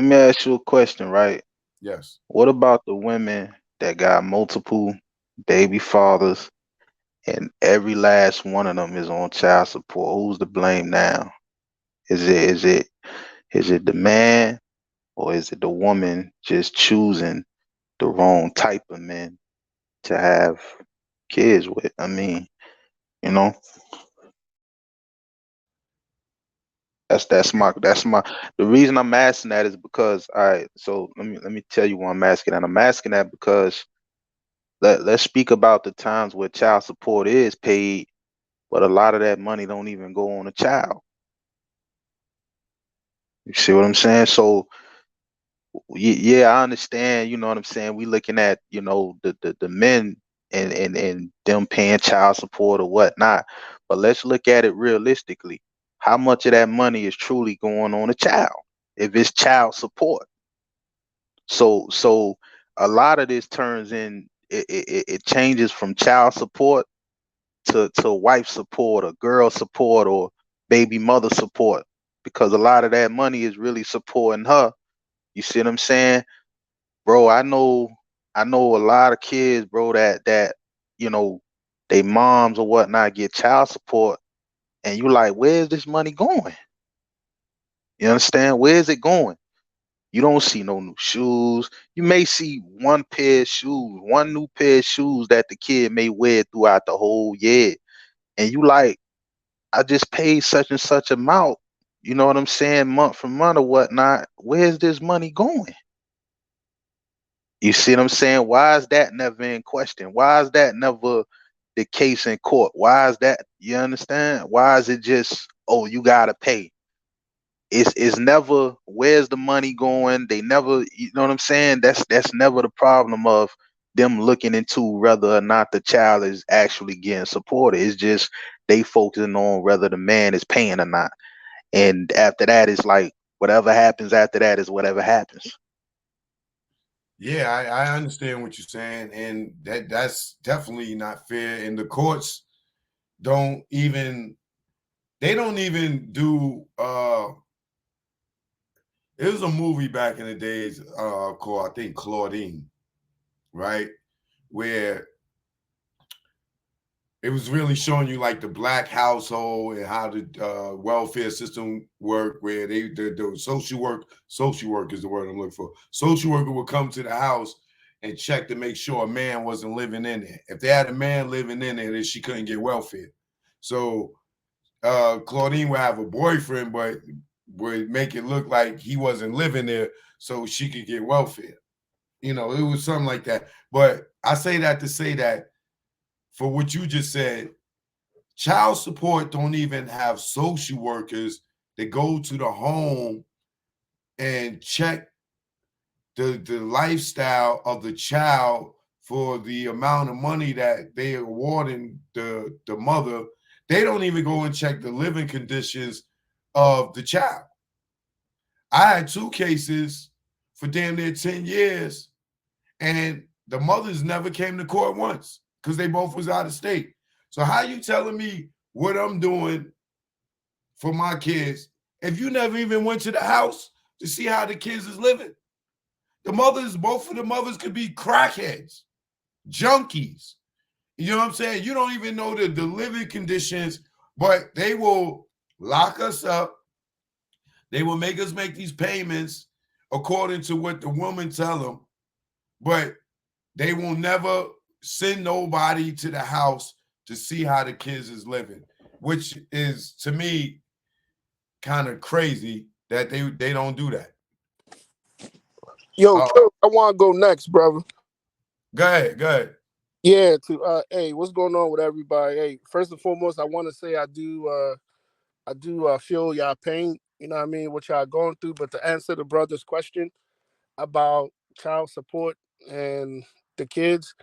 Let me ask you a question, right? Yes. What about the women that got multiple baby fathers and every last one of them is on child support? Who's to blame now? Is it the man, or is it the woman just choosing the wrong type of men to have kids with? I mean, you know, that's my the reason I'm asking that is because so let me tell you why I'm asking that. I'm asking that because let's speak about the times where child support is paid, but a lot of that money don't even go on the child. You see what I'm saying? So yeah, I understand. You know what I'm saying? We looking at the men and them paying child support or whatnot, but let's look at it realistically. How much of that money is truly going on a child if it's child support? So a lot of this turns in it changes from child support to wife support or girl support or baby mother support, because a lot of that money is really supporting her. You see what I'm saying? Bro, I know a lot of kids, bro, that you know they moms or whatnot get child support, and you like, where's this money going? You understand? Where's it going? You don't see no new shoes. You may see one pair of shoes, one new pair of shoes that the kid may wear throughout the whole year. And you like, I just paid such and such amount, you know what I'm saying, month for month or whatnot. Where's this money going? You see what I'm saying? Why is that never in question? Why is that never the case in court? Why is that? You understand? Why is it just, oh, you gotta pay? It's never where's the money going? They never, you know what I'm saying? That's never the problem of them looking into whether or not the child is actually getting supported. It's just they focusing on whether the man is paying or not. And after that, it's like whatever happens after that is whatever happens. Yeah, I understand what you're saying, and that's definitely not fair. And the courts don't even they don't even do it was a movie back in the days called, I think, Claudine, right? Where it was really showing you like the black household and how the welfare system worked, where the social work is the word I'm looking for. Social worker would come to the house and check to make sure a man wasn't living in there. If they had a man living in there, then she couldn't get welfare. So Claudine would have a boyfriend, but would make it look like he wasn't living there so she could get welfare. It was something like that. But I say that to say that for what you just said, child support don't even have social workers that go to the home and check the lifestyle of the child for the amount of money that they are awarding the mother. They don't even go and check the living conditions of the child. I had two cases for damn near 10 years, and the mothers never came to court once because they both was out of state. So how you telling me what I'm doing for my kids if you never even went to the house to see how the kids is living? Both of the mothers could be crackheads, junkies. You know what I'm saying? You don't even know the living conditions, but they will lock us up. They will make us make these payments according to what the woman tell them, but they will never send nobody to the house to see how the kids is living, which is to me kind of crazy that they don't do that. Yo, Uh, Chuck, I want to go next, brother. go ahead, go ahead. Yeah, hey, what's going on with everybody? Hey, first and foremost, I want to say I do feel y'all pain. You know what I mean? What y'all going through. But to answer the brother's question about child support and the kids,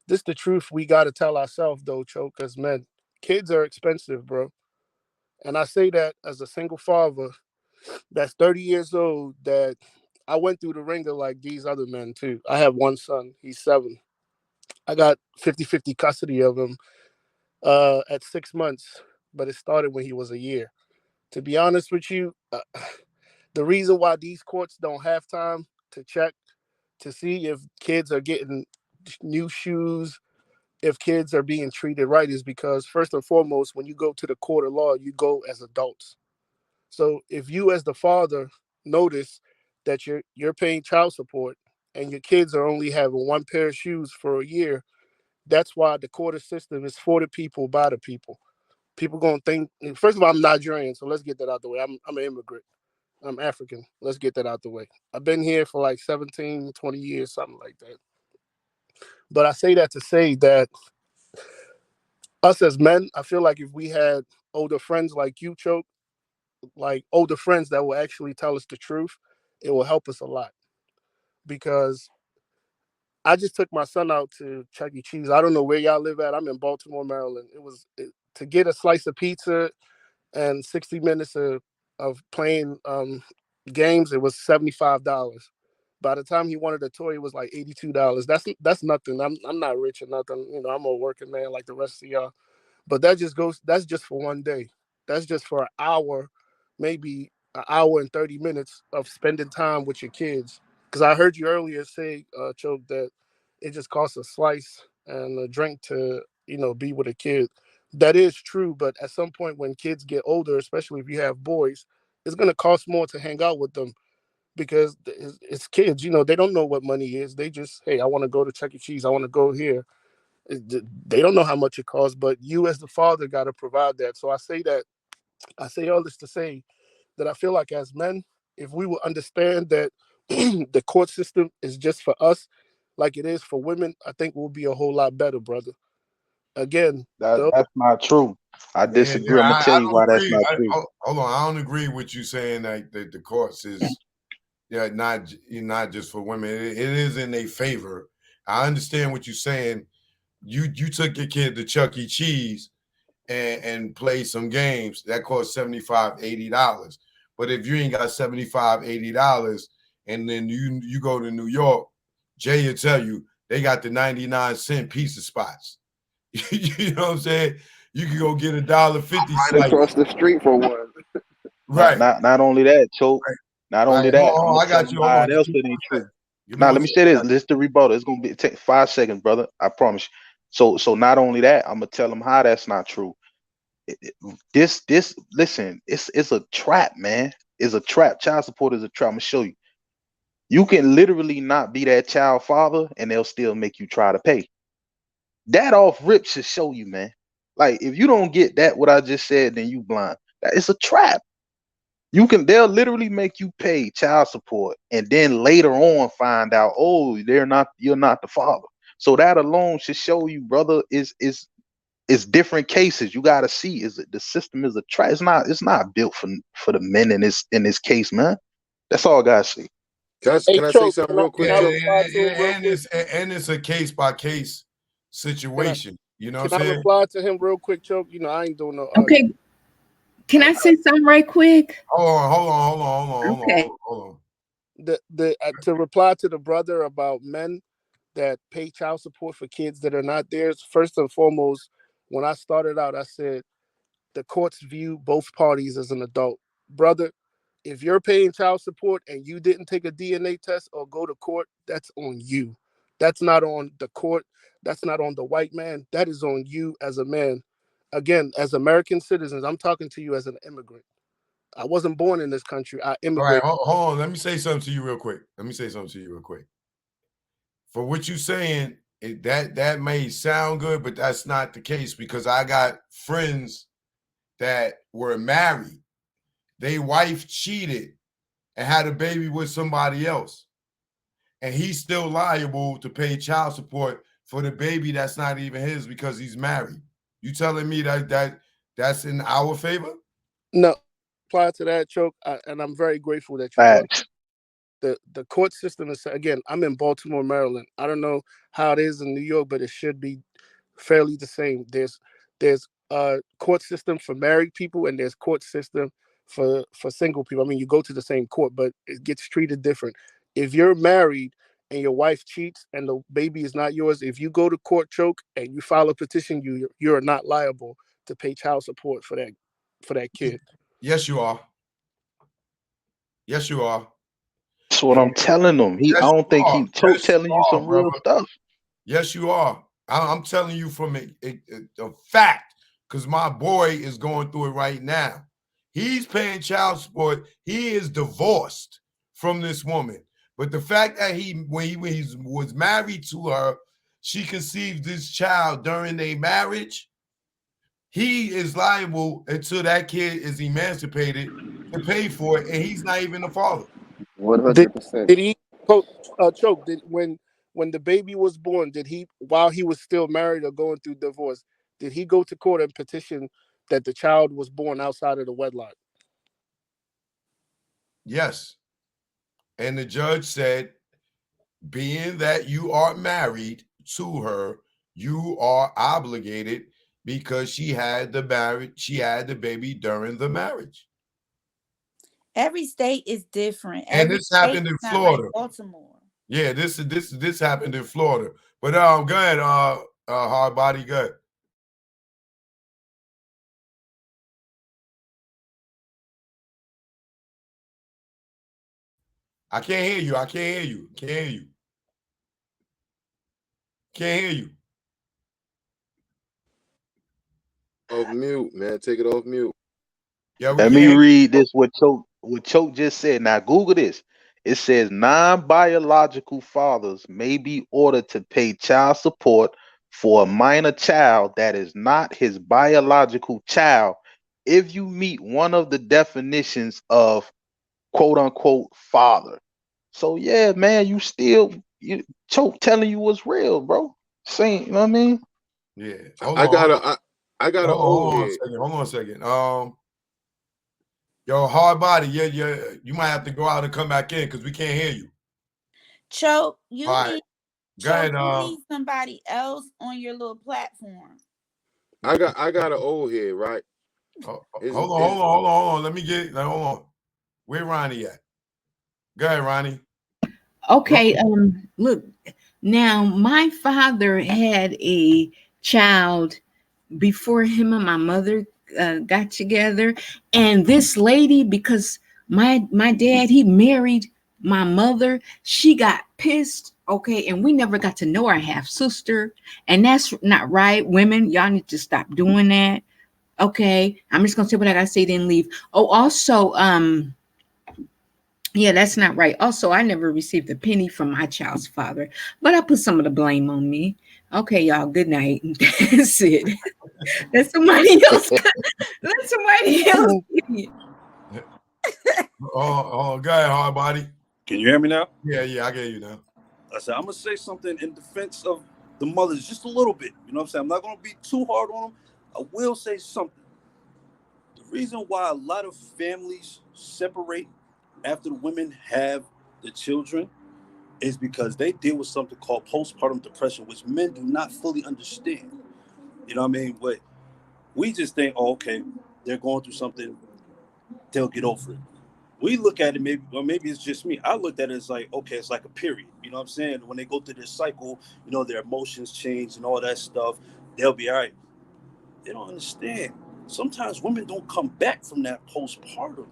this the truth we got to tell ourselves though, Choke, as men. Kids are expensive, bro. And I say that as a single father that's 30 years old, that I went through the ringer like these other men too. I have one son, he's 7. I got 50-50 custody of him at 6 months, but it started when he was a year. To be honest with you, The reason why these courts don't have time to check to see if kids are getting new shoes, if kids are being treated right, is because first and foremost, when you go to the court of law, you go as adults. So if you as the father notice that you're paying child support and your kids are only having one pair of shoes for a year, that's why the court system is for the people by the people. People gonna think, first of all, I'm Nigerian, so let's get that out the way. I'm an immigrant. I'm African. Let's get that out the way. I've been here for like 17, 20 years, something like that. But I say that to say that us as men, I feel like if we had older friends like you, Choke, like older friends that will actually tell us the truth, it will help us a lot. Because I just took my son out to Chuck E. Cheese. I don't know where y'all live at. I'm in Baltimore, Maryland. To get a slice of pizza and 60 minutes of playing games, it was $75. By the time he wanted a toy, it was like $82. That's nothing. I'm not rich or nothing. I'm a working man like the rest of y'all. But that's just for one day. That's just for an hour, maybe an hour and 30 minutes of spending time with your kids. Because I heard you earlier say, Choke, that it just costs a slice and a drink to, be with a kid. That is true, but at some point when kids get older, especially if you have boys, it's going to cost more to hang out with them because it's kids. They don't know what money is. They just, hey, I want to go to Chuck E. Cheese. I want to go here. They don't know how much it costs, but you as the father got to provide that. So I say all this to say that I feel like as men, if we will understand that the court system is just for us, like it is for women, I think we'll be a whole lot better, brother. Again, though, That's not true. I Yeah, disagree. I'm gonna I tell you don't why that's agree. not true. Hold on, I don't agree with you saying that the courts is not just for women. It is in their favor. I understand what you're saying. You took your kid to Chuck E. Cheese and play some games that cost $75, $80. But if you ain't got $75, $80, and then you go to New York, Jay will tell you they got the 99-cent pizza spots. You know what I'm saying? You can go get $1.50 right slice. across the street for one. Not Right. not not only that, Choke. Right. Not All only right. that, Hold I'm on. gonna I tell got them you. Hold how on. it Give else me it one ain't second. true. Give me Now one let me second. say this. This the rebuttal. It's gonna be take 5 seconds, brother. I promise you. So not only that, I'm gonna tell them how that's not true. This listen, it's a trap, man. It's a trap. Child support is a trap. I'm gonna show you. You can literally not be that child father, and they'll still make you try to pay. That off rip should show you, man. Like if you don't get that, what I just said, then you blind. That it's a trap. They'll literally make you pay child support and then later on find out, oh, you're not the father. So that alone should show you, brother, is different cases. You gotta see, is it the system is a trap. It's not built for the men in this case, man. That's all I gotta see. Hey, Can I say Choke, something can I real can quick, I Choke? reply to him real quick? And it's a case by case Can I situation. You know can what I'm I saying? reply to him real quick, Choke? I ain't doing no Okay, arguing. can I say something right quick? Hold Okay. on, hold on. The to reply to the brother about men that pay child support for kids that are not theirs. First and foremost, when I started out, I said the courts view both parties as an adult. Brother, if you're paying child support and you didn't take a DNA test or go to court, that's on you. That's not on the court. That's not on the white man. That is on you as a man. Again, as American citizens, I'm talking to you as an immigrant. I wasn't born in this country. I All right, immigrated. hold on. Let me say something to you real quick. For what you saying, that may sound good, but that's not the case because I got friends that were married. They wife cheated and had a baby with somebody else. And he's still liable to pay child support for the baby that's not even his because he's married. You telling me that's in our favor? No, prior to that, Choke, and I'm very grateful that you brought Facts. the court system is, again, I'm in Baltimore, Maryland. I don't know how it is in New York, but it should be fairly the same. There's a court system for married people and there's court system for single people. I mean, you go to the same court, but it gets treated different. If you're married and your wife cheats and the baby is not yours, if you go to court, Choke, and you file a petition, you're not liable to pay child support for that kid. Yes, you are. Yes, you are. That's what I'm telling them. I Yes, don't think he Choke yes, telling you some real brother. stuff. Yes, you are. I'm telling you from a fact, because my boy is going through it right now. He's paying child support. He is divorced from this woman. But the fact that when he was married to her, she conceived this child during their marriage, he is liable until that kid is emancipated to pay for it, and he's not even the father. Did 100%. did he choke? Did when the baby was born, did he, while he was still married or going through divorce, did he go to court and petition that the child was born outside of the wedlock? Yes. And the judge said, being that you are married to her, you are obligated because she had the baby during the marriage. Every state is different. And Every this state happened in is not like Florida. Baltimore. Yeah, this happened in Florida. But go ahead, hard body, go ahead. I can't hear you. I can't hear you. Can't hear you. Can't hear you. Off mute, man. Take it off mute. Yeah, we Let can't me hear you. read this what Choke just said. Now Google this. It says non-biological fathers may be ordered to pay child support for a minor child that is not his biological child if you meet one of the definitions of quote unquote father. So yeah, man, you Choke telling you what's real, bro. Saying, you know what I mean? Yeah. I got a I got an old head. Hold on a second. Yo, hard body, yeah. You might have to go out and come back in because we can't hear you. Choke, All right. Go ahead. you need somebody else on your little platform. I got an old head, right? Hold on. Hold on. Where Ronnie at? Go ahead, Ronnie. Okay, look, now my father had a child before him and my mother got together, and this lady, because my dad, he married my mother, she got pissed. Okay, and we never got to know our half sister, and that's not right. Women, y'all need to stop doing that. Okay, I'm just gonna say what I gotta say, then leave. Oh, also, yeah, that's not right. Also, I never received a penny from my child's father, but I put some of the blame on me. Okay, y'all, good night. That's it. Let somebody else. Let somebody else. Go ahead, hard body. Can you hear me now? Yeah, I get you now. I said, I'm going to say something in defense of the mothers just a little bit. You know what I'm saying? I'm not going to be too hard on them. I will say something. The reason why a lot of families separate after the women have the children is because they deal with something called postpartum depression, which men do not fully understand. You know what I mean? But we just think, oh, okay, they're going through something, they'll get over it. We look at it, maybe it's just me. I looked at it as like, okay, it's like a period. You know what I'm saying? When they go through this cycle, their emotions change and all that stuff, they'll be all right. They don't understand. Sometimes women don't come back from that postpartum.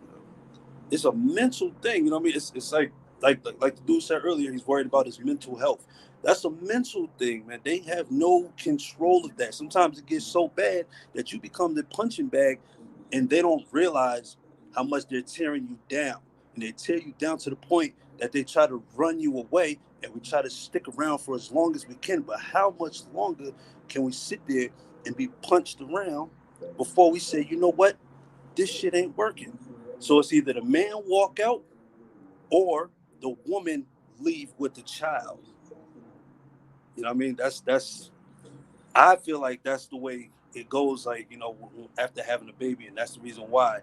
It's a mental thing. You know what I mean? It's like the dude said earlier, he's worried about his mental health. That's a mental thing, man. They have no control of that. Sometimes it gets so bad that you become the punching bag, and they don't realize how much they're tearing you down. And they tear you down to the point that they try to run you away, and we try to stick around for as long as we can. But how much longer can we sit there and be punched around before we say, you know what, this shit ain't working? So it's either the man walk out or the woman leave with the child. You know what I mean? That's I feel like that's the way it goes, like, after having a baby, and that's the reason why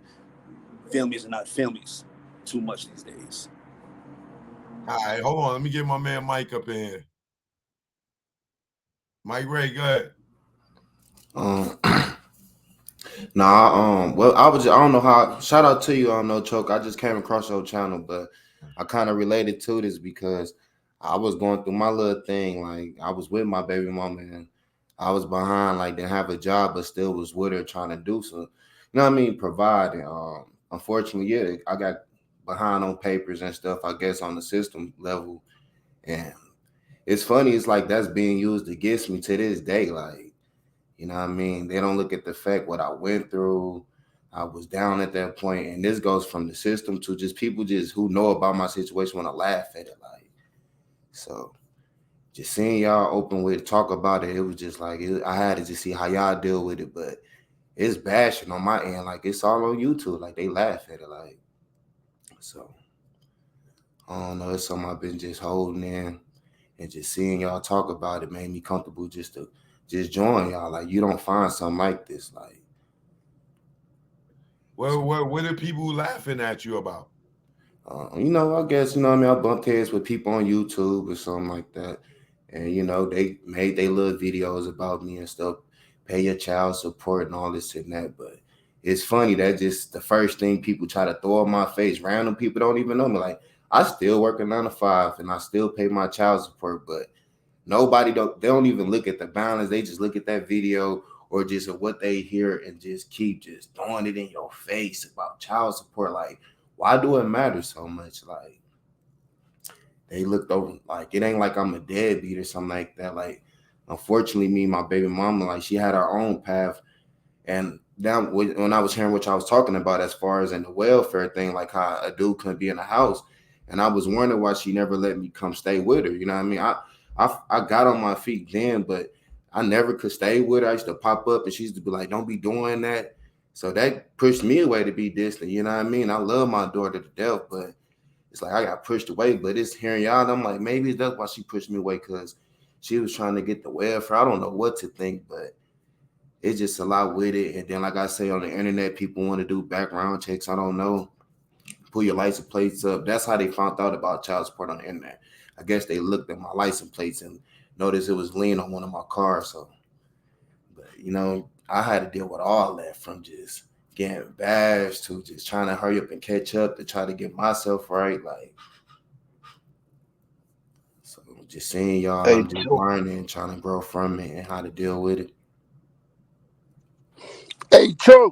families are not families too much these days. All right, hold on. Let me get my man Mike up in here. Mike Ray, go ahead. Well, I don't know how. Shout out to you on No Choke. I just came across your channel, but I kind of related to this because I was going through my little thing. Like, I was with my baby mama and I was behind, like, didn't have a job, but still was with her trying to do so. You know what I mean? Provide. And unfortunately, yeah, I got behind on papers and stuff, I guess, on the system level. And it's funny, it's like that's being used against me to this day. Like, you know what I mean? They don't look at the fact what I went through. I was down at that point, and this goes from the system to just people just who know about my situation want to laugh at it. Like, so just seeing y'all open with talk about it, it was just like I had to just see how y'all deal with it. But it's bashing on my end, like it's all on YouTube. Like they laugh at it, like so. I don't know. It's something I've been just holding in, and just seeing y'all talk about it made me comfortable just to just join y'all. Like you don't find something like this, like. Well, what are people laughing at you about? I guess, I mean, I bumped heads with people on YouTube or something like that. And, they made their little videos about me and stuff, pay your child support and all this and that. But it's funny that just the first thing people try to throw in my face, random people don't even know me. Like, I still work a 9 to 5 and I still pay my child support, but they don't even look at the balance. They just look at that video or just at what they hear and just keep just throwing it in your face about child support. Like, why do it matter so much? Like, they looked over, like, it ain't like I'm a deadbeat or something like that. Like, unfortunately, me and my baby mama, like, she had her own path. And then when I was hearing what y'all was talking about as far as in the welfare thing, like how a dude couldn't be in the house, and I was wondering why she never let me come stay with her. You know what I mean? I got on my feet then, but I never could stay with her. I used to pop up and she used to be like, don't be doing that. So that pushed me away to be distant. You know what I mean? I love my daughter to death, but it's like I got pushed away. But it's hearing y'all, and I'm like, maybe that's why she pushed me away, because she was trying to get the welfare. I don't know what to think, but it's just a lot with it. And then, like I say, on the internet, people want to do background checks. I don't know. Pull your license plates up. That's how they found out about child support on the internet. I guess they looked at my license plates and noticed it was lien on one of my cars. So, but I had to deal with all that, from just getting bashed to just trying to hurry up and catch up to try to get myself right. Like, so just seeing y'all, Hey, I'm just learning, trying to grow from it and how to deal with it. Hey, Cho.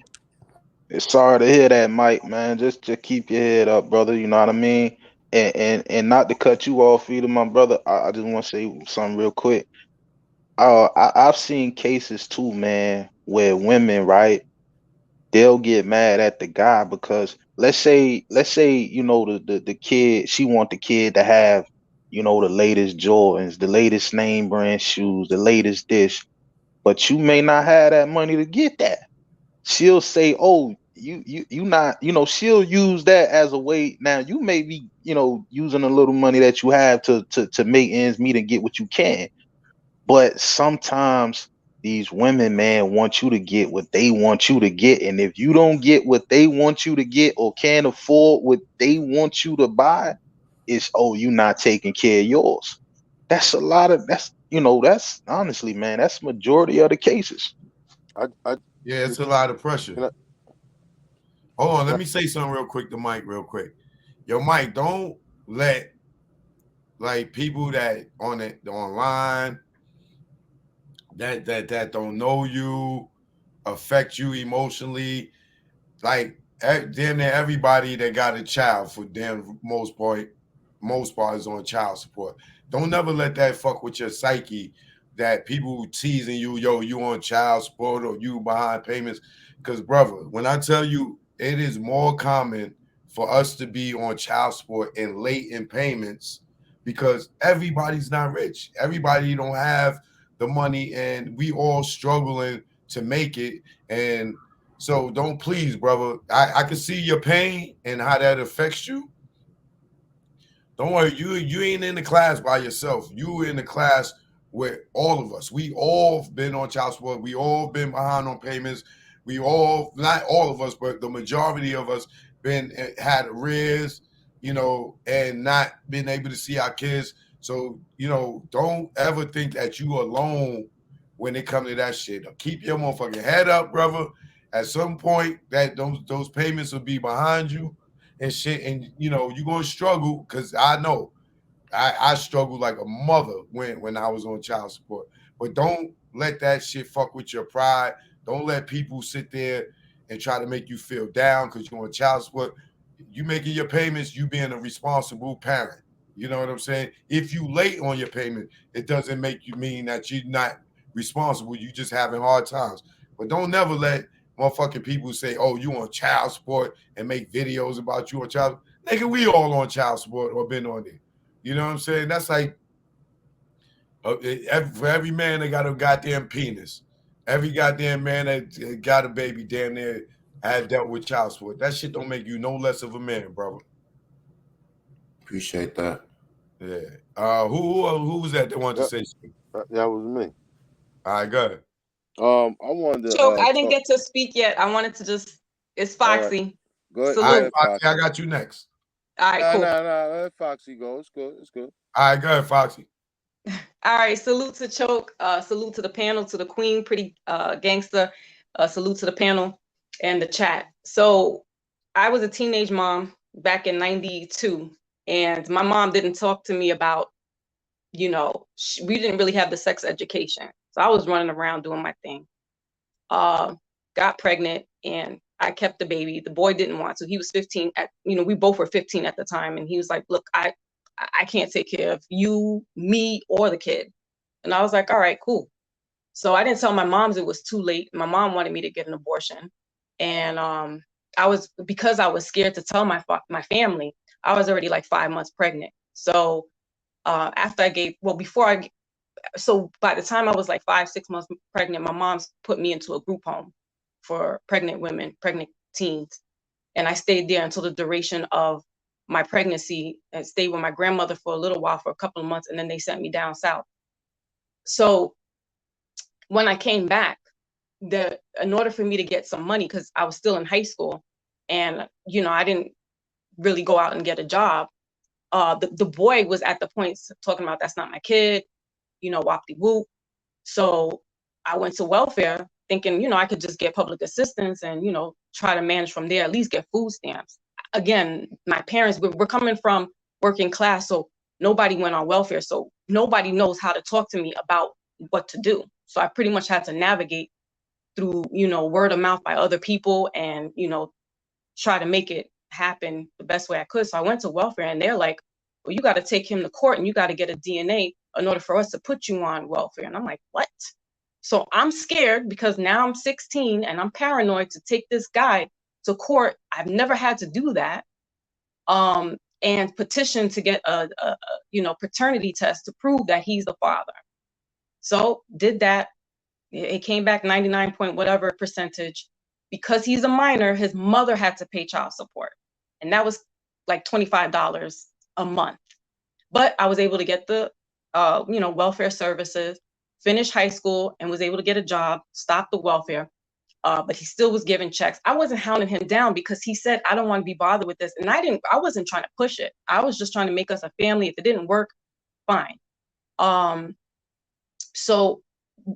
sorry to hear that, Mike, man. Just keep your head up, brother. You know what I mean? And not to cut you off either, my brother. I just want to say something real quick. I've seen cases too, man, where women, right, they'll get mad at the guy because let's say, the kid, she want the kid to have, the latest Jordans, the latest name brand shoes, the latest dish, but you may not have that money to get that. She'll say, "Oh, you not," she'll use that as a way. Now you may be, using a little money that you have to make ends meet and get what you can. But sometimes these women, man, want you to get what they want you to get. And if you don't get what they want you to get or can't afford what they want you to buy, it's, oh, you not taking care of yours. That's honestly, man, that's majority of the cases. I Yeah, it's a lot of pressure. can I, Hold on, can let I, me say something real quick to Mike, real quick. Yo, Mike, don't let like people that on it online that don't know you affect you emotionally. Like damn near everybody that got a child for damn most part is on child support. Don't never let that fuck with your psyche that people teasing you, yo, you on child support or you behind payments. Because brother, when I tell you it is more common for us to be on child support and late in payments because everybody's not rich. Everybody don't have the money and we all struggling to make it. And so don't, please, brother. I can see your pain and how that affects you. Don't worry, you ain't in the class by yourself. You in the class with all of us. We all been on child support. We all been behind on payments. We all, not all of us, but the majority of us been had arrears, and not been able to see our kids. So, don't ever think that you alone when it comes to that shit. Keep your motherfucking head up, brother. At some point, that those payments will be behind you and shit, and you're gonna struggle because I know I struggled like a mother when I was on child support. But don't let that shit fuck with your pride. Don't let people sit there and try to make you feel down because you're on child support. you making your payments, you being a responsible parent. You know what I'm saying? If you late on your payment, it doesn't make you mean that you're not responsible. You just having hard times. But don't never let motherfucking people say, "Oh, you on child support," and make videos about you on child. Nigga, we all on child support or been on it. You know what I'm saying? That's like for every man that got a goddamn penis, every goddamn man that got a baby damn near had dealt with child support. That shit don't make you no less of a man, brother. Appreciate that. Yeah. Who was that wanted to say something? That was me. All right, go ahead. I wanted to Choke, I didn't get to speak yet. I wanted to just, it's Foxy. Right. Go ahead. Salute. All right, Foxy, I got you next. All right, cool. No, let Foxy go. It's good. It's good. All right, go ahead, Foxy. All right, salute to Choke. Salute to the panel, to the queen, pretty gangster. Salute to the panel and the chat. So I was a teenage mom back in 92, and my mom didn't talk to me about, you know, we didn't really have the sex education. So I was running around doing my thing. Got pregnant, and I kept the baby. The boy didn't want to. He was 15 we both were 15 at the time, and he was like, look, I can't take care of you, me, or the kid. And I was like, all right, cool. So I didn't tell my moms it was too late. My mom wanted me to get an abortion. And because I was scared to tell my family, I was already like 5 months pregnant. So so by the time I was like 5-6 months pregnant, my mom's put me into a group home for pregnant women, pregnant teens. And I stayed there until the duration of my pregnancy, and stayed with my grandmother for a little while, for a couple of months, and then they sent me down south. So when I came back, in order for me to get some money, because I was still in high school, and I didn't really go out and get a job, the boy was at the point talking about, that's not my kid, whoop-de-whoop. So I went to welfare thinking, I could just get public assistance and, try to manage from there, at least get food stamps. Again, my parents, we're coming from working class, so nobody went on welfare. So nobody knows how to talk to me about what to do. So I pretty much had to navigate through, word of mouth by other people and, try to make it happen the best way I could. So I went to welfare, and they're like, well, you got to take him to court and you got to get a DNA in order for us to put you on welfare. And I'm like, what? So I'm scared because now I'm 16 and I'm paranoid to take this guy to court. I've never had to do that. And petition to get a paternity test to prove that he's the father. So did that. It came back 99 point whatever percentage. Because he's a minor, his mother had to pay child support. And that was like $25 a month. But I was able to get the welfare services, finish high school, and was able to get a job, stop the welfare. But he still was giving checks. I wasn't hounding him down because he said, I don't want to be bothered with this. And I wasn't trying to push it. I was just trying to make us a family. If it didn't work, fine. So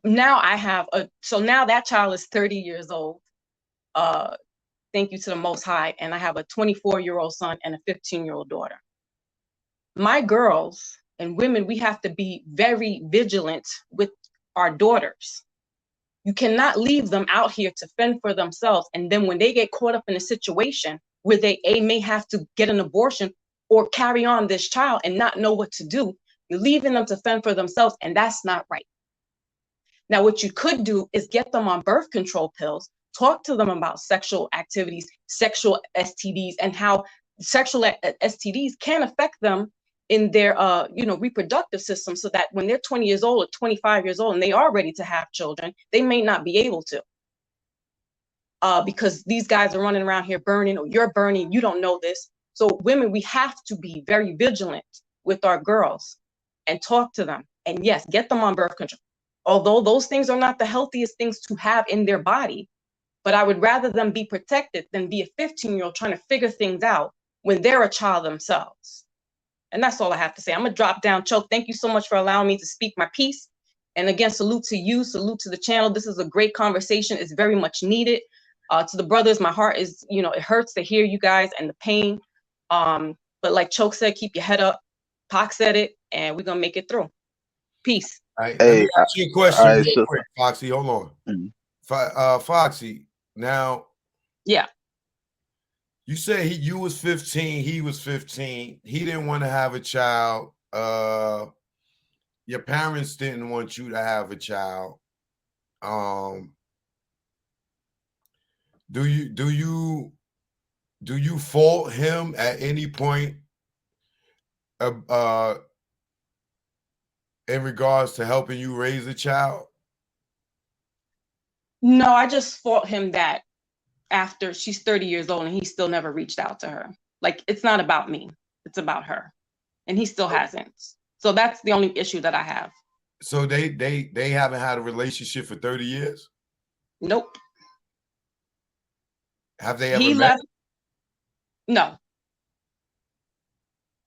now now that child is 30 years old. Thank you to the Most High. And I have a 24-year-old son and a 15-year-old daughter. My girls and women, we have to be very vigilant with our daughters. You cannot leave them out here to fend for themselves. And then when they get caught up in a situation where they may have to get an abortion or carry on this child and not know what to do, you're leaving them to fend for themselves. And that's not right. Now, what you could do is get them on birth control pills, talk to them about sexual activities, sexual STDs, and how sexual STDs can affect them in their reproductive system, so that when they're 20 years old or 25 years old and they are ready to have children, they may not be able to. Because these guys are running around here burning, or you're burning, you don't know this. So women, we have to be very vigilant with our girls and talk to them. And yes, get them on birth control. Although those things are not the healthiest things to have in their body, but I would rather them be protected than be a 15-year-old trying to figure things out when they're a child themselves. And that's all I have to say. I'm going to drop down. Choke, thank you so much for allowing me to speak my piece. And again, salute to you, salute to the channel. This is a great conversation. It's very much needed. To the brothers, my heart is, it hurts to hear you guys and the pain. But like Choke said, keep your head up. Pac said it, and we're going to make it through. Peace. All right, let me ask you a question real quick, Foxy. Hold on. Mm-hmm. Foxy, now. Yeah. You said you was 15, he was 15. He didn't want to have a child. Your parents didn't want you to have a child. Do you fault him at any point in regards to helping you raise a child? No, I just fault him that after she's 30 years old and he still never reached out to her. Like, it's not about me, it's about her, and he still hasn't. So that's the only issue that I have. So they haven't had a relationship for 30 years? Nope. Have they ever He met? left. No.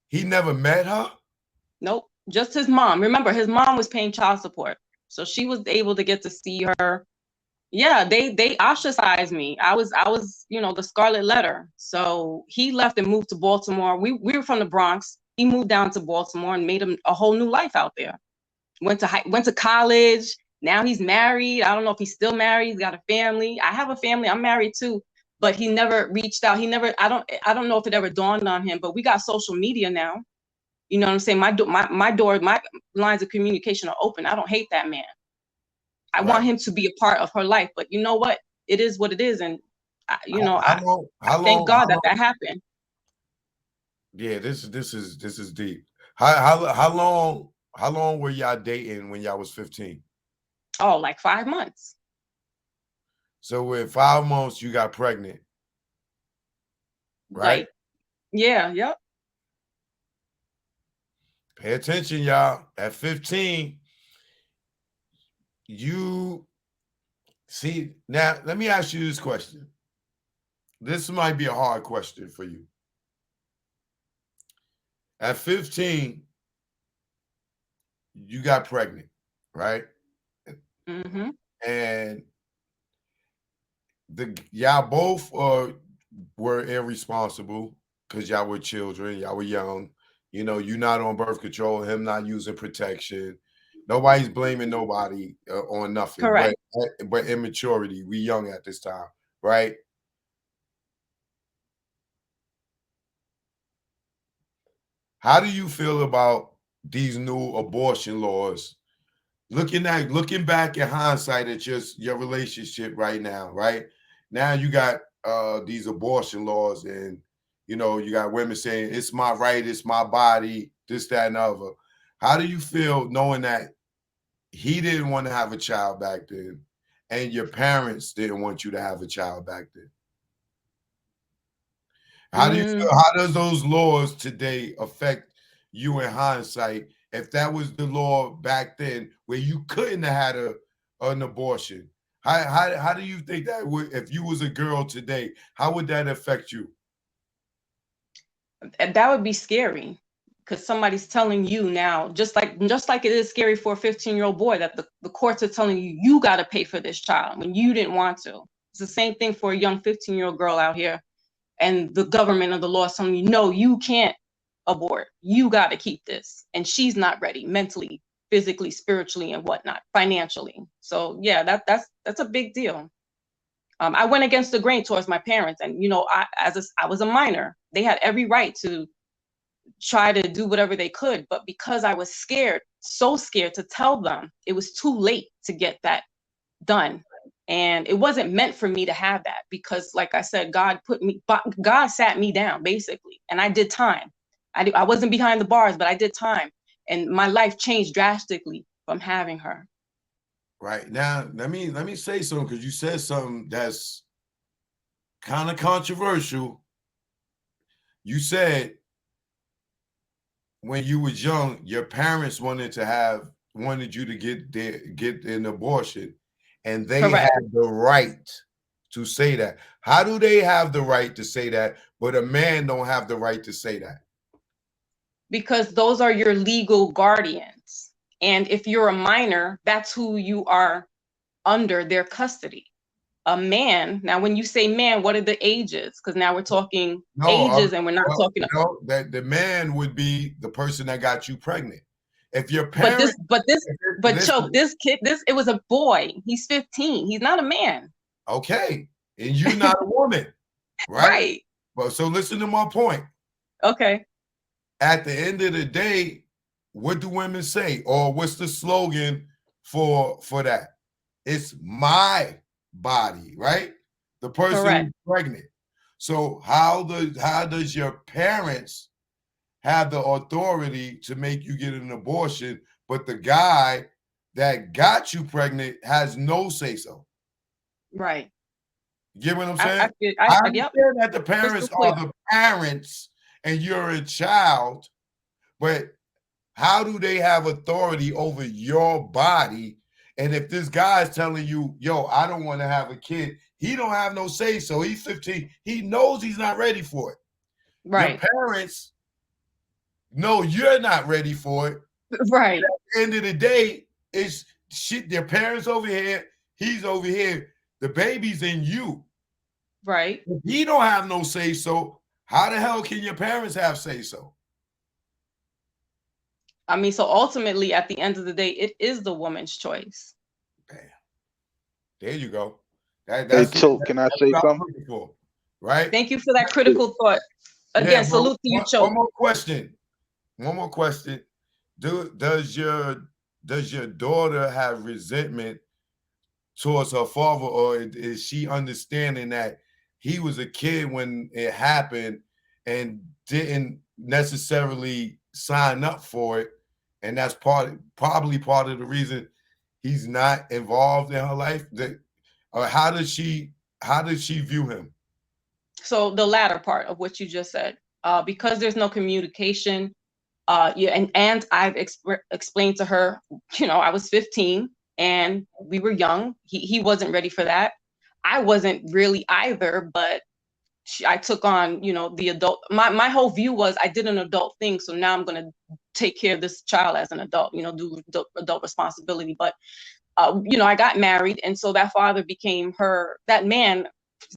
He never met her? Nope. Just his mom. Remember, his mom was paying child support, so she was able to get to see her. Yeah, they ostracized me. I was, the scarlet letter. So he left and moved to Baltimore. We were from the Bronx. He moved down to Baltimore and made him a whole new life out there. Went to college. Now he's married. I don't know if he's still married. He's got a family. I have a family. I'm married too. But he never reached out. He never. I don't know if it ever dawned on him. But we got social media now. You know what I'm saying? My lines of communication are open. I don't hate that man. I want him to be a part of her life. But you know what? It is what it is, and I thank God that happened. Yeah, this is deep. How long were y'all dating when y'all was 15? Oh, like 5 months. So in 5 months you got pregnant, right? Like, yeah, yep. Pay attention, y'all. At 15, you see, now let me ask you this question. This might be a hard question for you. At 15, you got pregnant, right? Mm-hmm. And y'all both were irresponsible because y'all were children, y'all were young. You know, you're not on birth control, him not using protection. Nobody's blaming nobody on nothing. Correct. But immaturity, we young at this time, right? How do you feel about these new abortion laws? Looking back in hindsight at your relationship right now, right? Now you got these abortion laws, and you know, you got women saying it's my right, it's my body, this, that, and the other. How do you feel knowing that he didn't want to have a child back then, and your parents didn't want you to have a child back then? How do you feel? How does those laws today affect you in hindsight? If that was the law back then, where you couldn't have had an abortion, how do you think that would, if you was a girl today, how would that affect you? That would be scary, because somebody's telling you now, just like it is scary for a 15-year-old boy, that the courts are telling you got to pay for this child when you didn't want to. It's the same thing for a young 15-year-old girl out here, and the government or the law is telling you, no, you can't abort. You got to keep this, and she's not ready mentally, physically, spiritually, and whatnot, financially. So yeah, that's a big deal. I went against the grain towards my parents, and you know, I was a minor. They had every right to try to do whatever they could, but because I was scared, so scared to tell them, it was too late to get that done. And it wasn't meant for me to have that, because like I said, God sat me down basically, and I did time. I wasn't behind the bars, but I did time, and my life changed drastically from having her. Right. Now, let me say something, because you said something that's kind of controversial. You said when you was young, your parents wanted you to get an abortion, and they Correct. had the right to say that. How do they have the right to say that, but a man don't have the right to say that? Because those are your legal guardians. And if you're a minor, that's who you are under their custody. A man, now when you say man, what are the ages? Because now we're talking ages, and we're not talking. No, that the man would be the person that got you pregnant. If your parents, this kid, it was a boy. He's 15. He's not a man. Okay, and you're not a woman, right? Right. But so listen to my point. Okay. At the end of the day, what do women say? Or what's the slogan for that? It's my body, right? The person Correct. who's pregnant. So how does your parents have the authority to make you get an abortion, but the guy that got you pregnant has no say so? Right. You get what I'm saying? I understand that the parents are the parents and you're a child, but how do they have authority over your body? And if this guy's telling you, yo, I don't want to have a kid, he don't have no say so. He's 15. He knows he's not ready for it. Right. Your parents know you're not ready for it. Right. At the end of the day, it's shit. Their parents over here, he's over here. The baby's in you. Right. If he don't have no say so, how the hell can your parents have say so? I mean, so ultimately, at the end of the day, it is the woman's choice. Bam. There you go. Hey, Choke, can I say something? For, right? Thank you for that critical thought. Again, salute to you, Choke. One more question. Does your daughter have resentment towards her father, or is she understanding that he was a kid when it happened and didn't necessarily sign up for it, and that's probably part of the reason he's not involved in her life? How does she view him? So the latter part of what you just said, because there's no communication, and I've explained to her, I was 15 and we were young. He wasn't ready for that. I wasn't really either, but I took on, the adult. My whole view was I did an adult thing, so now I'm going to take care of this child as an adult, do adult responsibility. But, I got married, and so that father became that man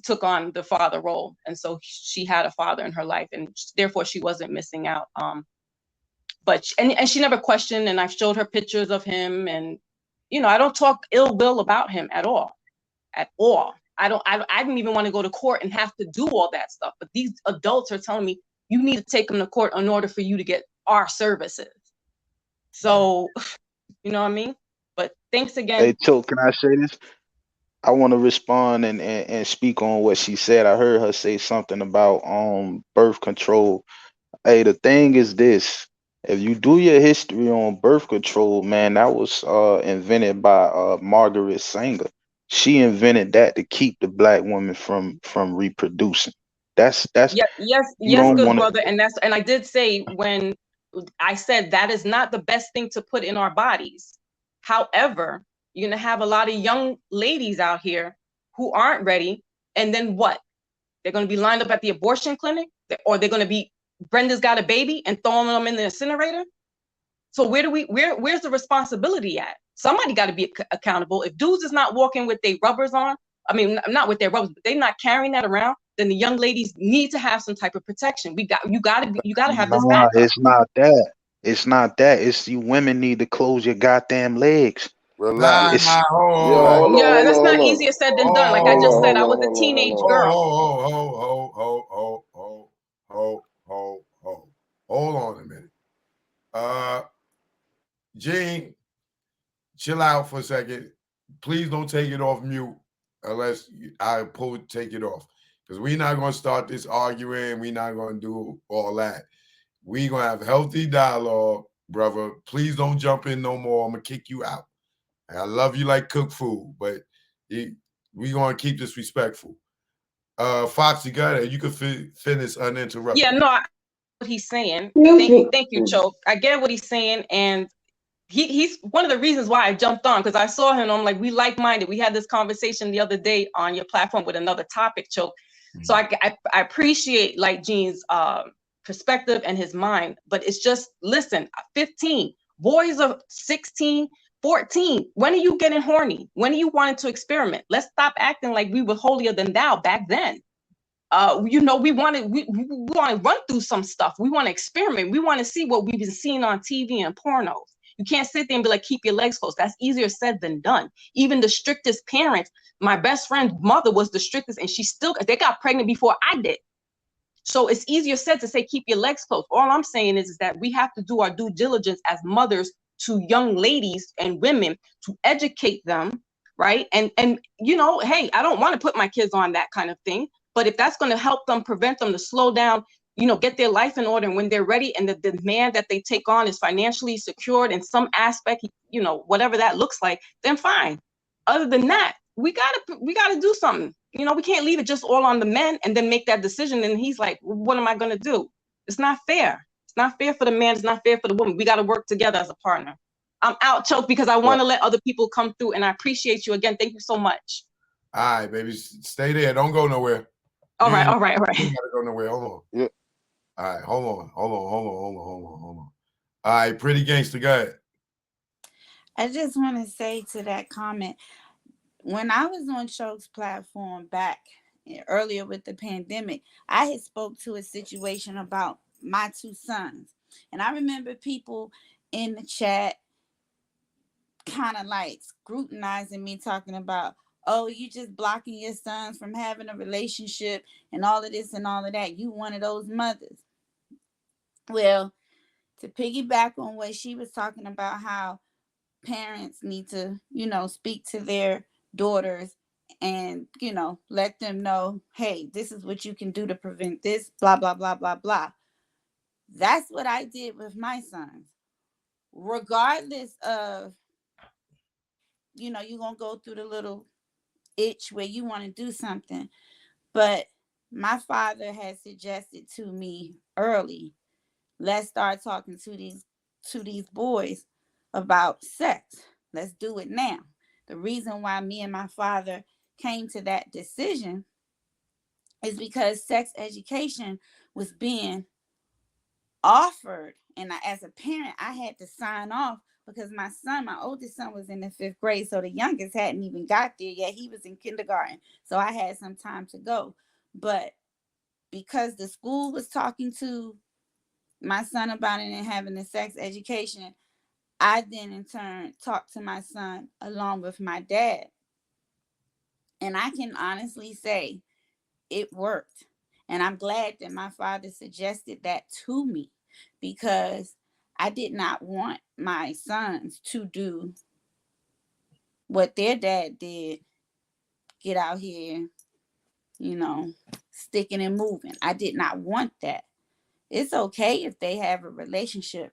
took on the father role. And so she had a father in her life, and therefore she wasn't missing out. But she never questioned, and I've showed her pictures of him, and, I don't talk ill will about him at all. I didn't even want to go to court and have to do all that stuff. But these adults are telling me, you need to take him to court in order for you to get our services. So, you know what I mean? But thanks again. Hey, Choke, can I say this? I want to respond and speak on what she said. I heard her say something about birth control. Hey, the thing is this. If you do your history on birth control, man, that was invented by Margaret Sanger. She invented that to keep the black woman from reproducing. Yes, good brother. And I did say, when I said that is not the best thing to put in our bodies. However, you're gonna have a lot of young ladies out here who aren't ready, and then what? They're gonna be lined up at the abortion clinic, or they're gonna be, Brenda's got a baby, and throwing them in the incinerator. So where's the responsibility at? Somebody got to be accountable. If dudes is not walking with their rubbers on, I mean, not with their rubbers, but they're not carrying that around, then the young ladies need to have some type of protection. You got to have this backup. It's not that. It's not that. It's you women need to close your goddamn legs. Relax. Yeah, that's not easier said than done. Like I just said, I was a teenage girl. Hold on a minute. Gene, chill out for a second. Please don't take it off mute unless I take it off. Because we're not going to start this arguing. We're not going to do all that. We're going to have healthy dialogue, brother. Please don't jump in no more. I'm going to kick you out. I love you like cooked food, but we're going to keep this respectful. Foxy, got it. You can finish uninterrupted. Yeah, no, what he's saying. Thank you, Choke. I get what he's saying, and he's one of the reasons why I jumped on, because I saw him. I'm like, we like-minded. We had this conversation the other day on your platform with another topic, Choke. So I appreciate like Gene's perspective and his mind, but it's just, listen, 15 boys are 16, 14. When are you getting horny? When are you wanting to experiment? Let's stop acting like we were holier than thou back then. We want to run through some stuff. We want to experiment. We want to see what we've been seeing on TV and pornos. You can't sit there and be like, keep your legs closed. That's easier said than done. Even the strictest parents, my best friend's mother was the strictest, and they got pregnant before I did. So it's easier said to say, keep your legs closed. All I'm saying is that we have to do our due diligence as mothers to young ladies and women to educate them, right? And you know, hey, I don't want to put my kids on that kind of thing, but if that's going to help them, prevent them to slow down, you know, get their life in order, and when they're ready and the demand that they take on is financially secured in some aspect, you know, whatever that looks like, then fine. Other than that, we gotta do something. You know, we can't leave it just all on the men and then make that decision. And he's like, what am I gonna do? It's not fair. It's not fair for the man. It's not fair for the woman. We got to work together as a partner. I'm out, Choke, because I want to let other people come through, and I appreciate you again. Thank you so much. All right, baby, stay there. Don't go nowhere. All right. You gotta go nowhere. Hold on. Yeah. All right, hold on. All right, pretty gangster, go ahead. I just want to say to that comment, when I was on Choke's platform back earlier with the pandemic, I had spoke to a situation about my 2 sons. And I remember people in the chat kind of like scrutinizing me, talking about, oh, you just blocking your sons from having a relationship and all of this and all of that. You one of those mothers. Well, to piggyback on what she was talking about, how parents need to, you know, speak to their daughters and, you know, let them know, hey, this is what you can do to prevent this, blah, blah, blah, blah, blah. That's what I did with my sons. Regardless of, you know, you're going to go through the little itch where you want to do something. But my father had suggested to me early, let's start talking to these boys about sex. Let's do it now. The reason why me and my father came to that decision is because sex education was being offered. And as a parent, I had to sign off because my oldest son was in the 5th grade. So the youngest hadn't even got there yet. He was in kindergarten. So I had some time to go. But because the school was talking to my son about it and having the sex education, I then in turn talked to my son along with my dad. And I can honestly say it worked. And I'm glad that my father suggested that to me, because I did not want my sons to do what their dad did, get out here, you know, sticking and moving. I did not want that. It's okay if they have a relationship,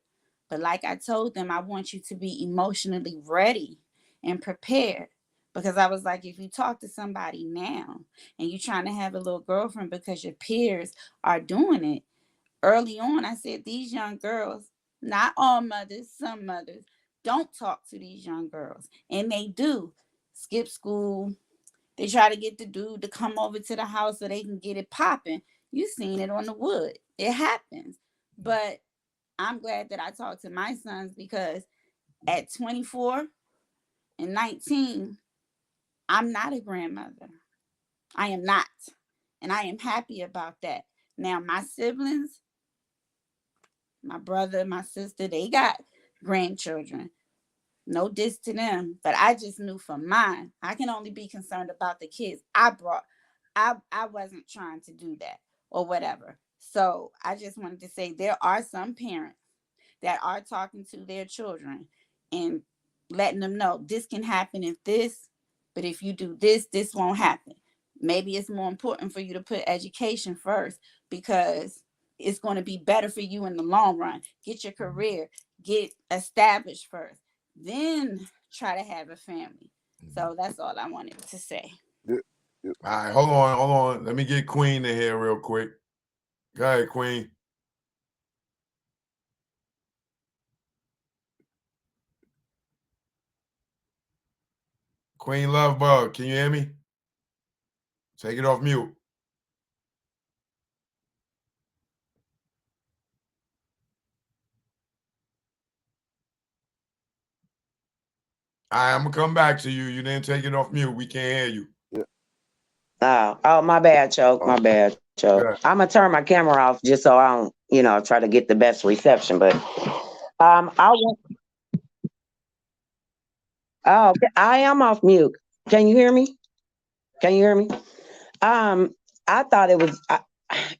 but like I told them, I want you to be emotionally ready and prepared. Because I was like, if you talk to somebody now and you're trying to have a little girlfriend because your peers are doing it, early on, I said, these young girls, not all mothers, some mothers, don't talk to these young girls. And they do skip school. They try to get the dude to come over to the house so they can get it popping. You seen it on the wood. It happens. But I'm glad that I talked to my sons, because at 24 and 19, I'm not a grandmother. I am not. And I am happy about that. Now, my siblings, my brother, my sister, they got grandchildren. No diss to them, but I just knew for mine, I can only be concerned about the kids I brought. I wasn't trying to do that or whatever. So I just wanted to say there are some parents that are talking to their children and letting them know this can happen if this, but if you do this, this won't happen. Maybe it's more important for you to put education first, because it's going to be better for you in the long run. Get your career, get established first, then try to have a family. So that's all I wanted to say. Yeah. Yeah. All right, hold on. Let me get Queen in here real quick. Go ahead, Queen. Queen Lovebug, can you hear me? Take it off mute. All right, I'm gonna come back to you. You didn't take it off mute. We can't hear you. Yeah. Oh, my bad, Choke. My Oh. bad, Choke. Yeah. I'm gonna turn my camera off just so I don't, try to get the best reception. But okay, I am off mute. Can you hear me? Can you hear me? I thought it was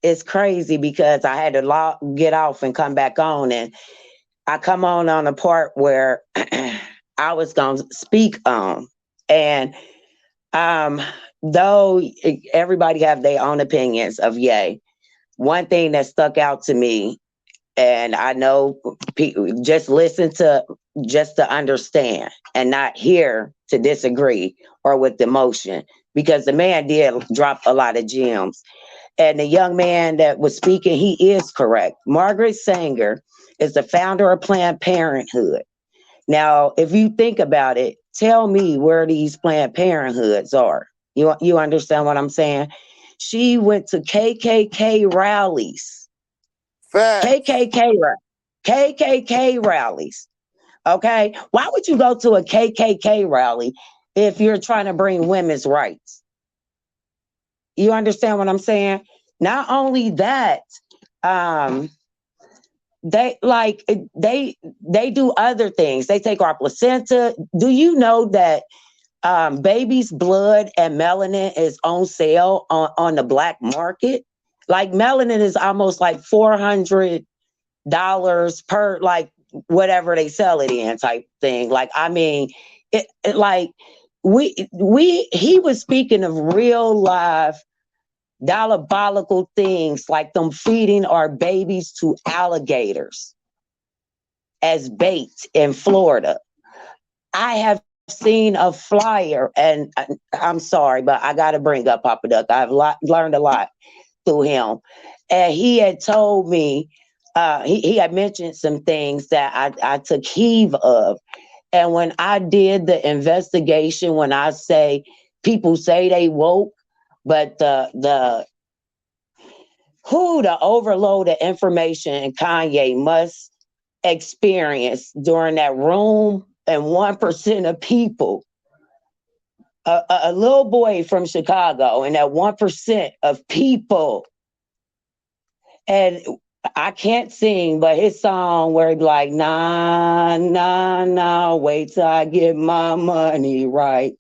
it's crazy because I had to get off and come back on, and I come on the part where I was going to speak on. And though everybody have their own opinions of Ye, one thing that stuck out to me, and I know people just to understand and not hear to disagree or with emotion, because the man did drop a lot of gems. And the young man that was speaking, he is correct. Margaret Sanger is the founder of Planned Parenthood. Now, if you think about it, tell me where these Planned Parenthoods are. You understand what I'm saying? She went to KKK rallies. Facts. KKK rallies. Okay? Why would you go to a KKK rally if you're trying to bring women's rights? You understand what I'm saying? Not only that, they do other things. They take our placenta. Do you know that baby's blood and melanin is on sale on the black market? Like melanin is almost like $400 per, like whatever they sell it in type thing. Like, I mean, it like he was speaking of real live diabolical things, like them feeding our babies to alligators as bait in Florida. I have seen a flyer, and I'm sorry, but I got to bring up Papa Duck. I've learned a lot through him. And he had told me, he had mentioned some things that I took heed of. And when I did the investigation, when I say people say they woke, but the overload of information Kanye must experience during that room, and 1% of people, a little boy from Chicago, and that 1% of people, and I can't sing, but his song where he'd be like, nah, nah, nah, wait till I get my money right.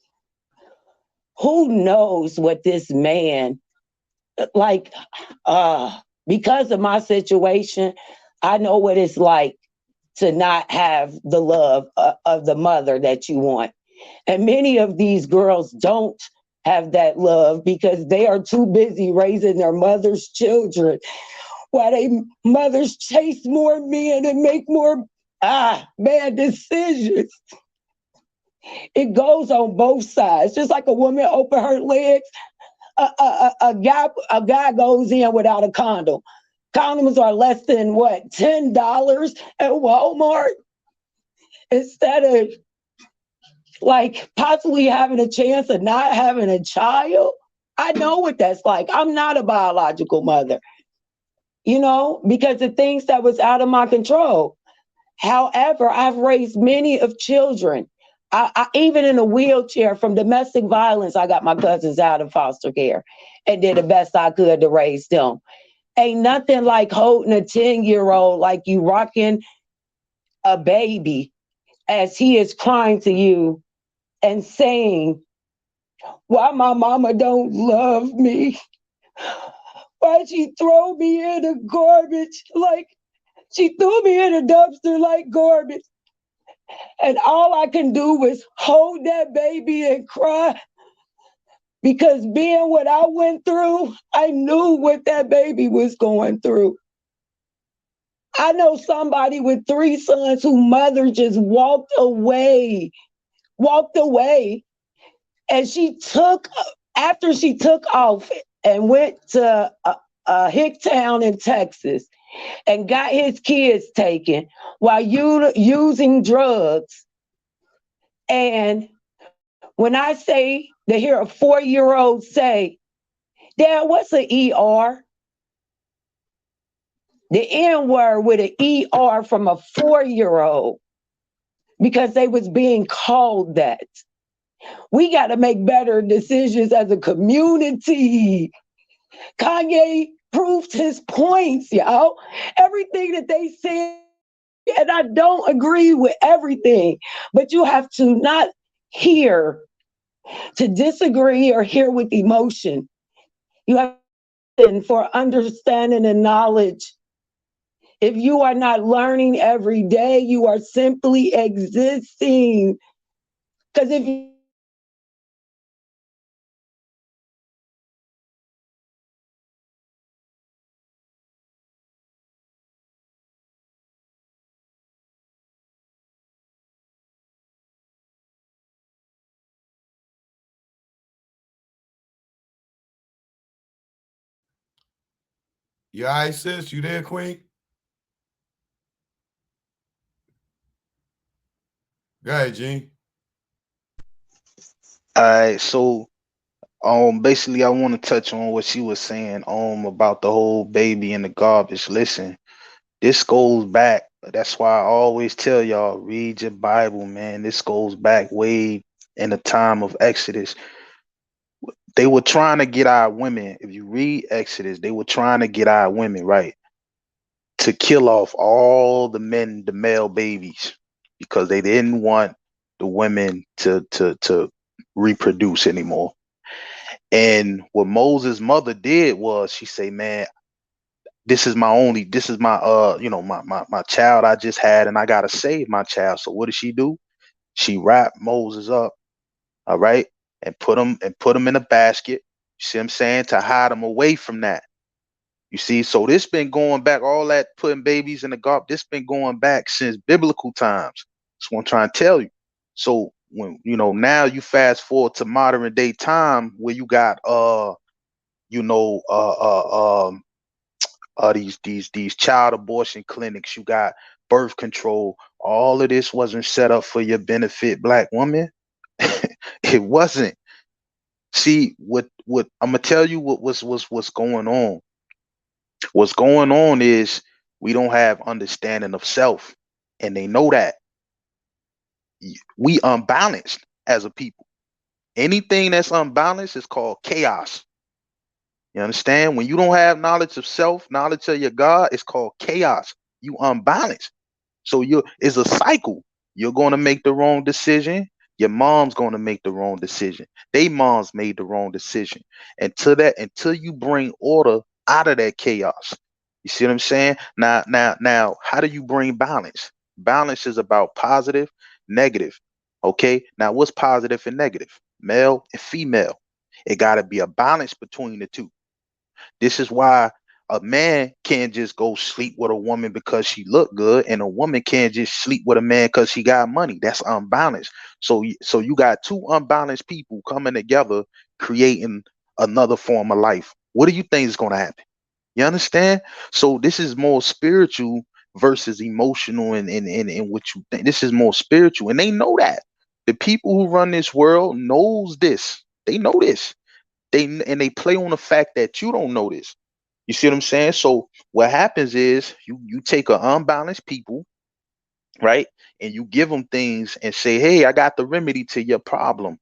Who knows what this man, like, because of my situation, I know what it's like to not have the love of the mother that you want. And many of these girls don't have that love because they are too busy raising their mother's children while they mothers chase more men and make more bad decisions. It goes on both sides. Just like a woman open her legs, a guy goes in without a condom. Condoms are less than what, $10 at Walmart? Instead of like possibly having a chance of not having a child. I know what that's like. I'm not a biological mother, because the things that was out of my control. However, I've raised many of children. I even in a wheelchair from domestic violence, I got my cousins out of foster care and did the best I could to raise them. Ain't nothing like holding a 10-year-old like you rocking a baby as he is crying to you and saying, why my mama don't love me? Why she throw me in the garbage? Like she threw me in a dumpster like garbage. And all I can do was hold that baby and cry. Because being what I went through, I knew what that baby was going through. I know somebody with 3 sons whose mother just walked away. And after she took off and went to Hicktown in Texas and got his kids taken while using drugs. And when I say to hear a 4-year-old say, Dad, what's an ER? The N word with an ER from a 4-year-old because they was being called that. We got to make better decisions as a community. Kanye proved his points, y'all. Everything that they said, and I don't agree with everything, but you have to not hear to disagree or hear with emotion. You have for understanding and knowledge. If you are not learning every day, you are simply existing. Because if you You all right, sis? You there, Queen? Go ahead, Gene. All right, so basically I want to touch on what she was saying about the whole baby in the garbage. Listen, this goes back. That's why I always tell y'all, read your Bible, man. This goes back way in the time of Exodus. They were trying to get our women. If you read Exodus, they were trying to get our women, right, to kill off all the men, the male babies, because they didn't want the women to reproduce anymore. And what Moses' mother did was she say, man, this is my my child I just had, and I gotta save my child. So what did she do? She wrapped Moses up, all right, and put him in a basket. You see what I'm saying? To hide him away from that. You see, so this been going back, all that putting babies in the garbage, this been going back since biblical times. That's what I'm trying to tell you. So when now you fast forward to modern day time where you got you know these child abortion clinics, you got birth control. All of this wasn't set up for your benefit, black woman. It wasn't. See, what I'm gonna tell you what's going on. What's going on is we don't have understanding of self, and they know that we unbalanced as a people. Anything that's unbalanced is called chaos. You understand? When you don't have knowledge of self, knowledge of your God, it's called chaos. You unbalanced. So it's a cycle. You're going to make the wrong decision. Your mom's going to make the wrong decision. They moms made the wrong decision. Until you bring order out of that chaos. You see what I'm saying? Now, how do you bring balance? Balance is about positive, negative. Okay. Now, what's positive and negative? Male and female. It got to be a balance between the two. This is why a man can't just go sleep with a woman because she look good, and a woman can't just sleep with a man because she got money. That's unbalanced. So you got two unbalanced people coming together, creating another form of life. What do you think is going to happen? You understand? So this is more spiritual versus emotional, and what you think. This is more spiritual, and they know that. The people who run this world knows this. They know this. They play on the fact that you don't know this. You see what I'm saying? So what happens is you take an unbalanced people, right? And you give them things and say, hey, I got the remedy to your problem.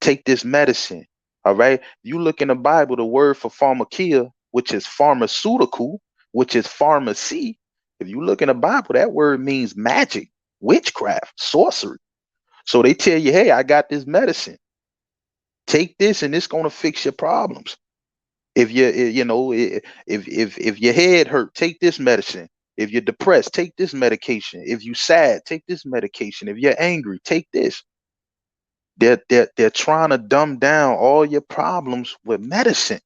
Take this medicine. All right. You look in the Bible, the word for pharmakia, which is pharmaceutical, which is pharmacy. If you look in the Bible, that word means magic, witchcraft, sorcery. So they tell you, hey, I got this medicine. Take this and it's going to fix your problems. If if your head hurt, take this medicine. If you're depressed, take this medication. If you sad, take this medication. If you're angry, take this. They're trying to dumb down all your problems with medicine.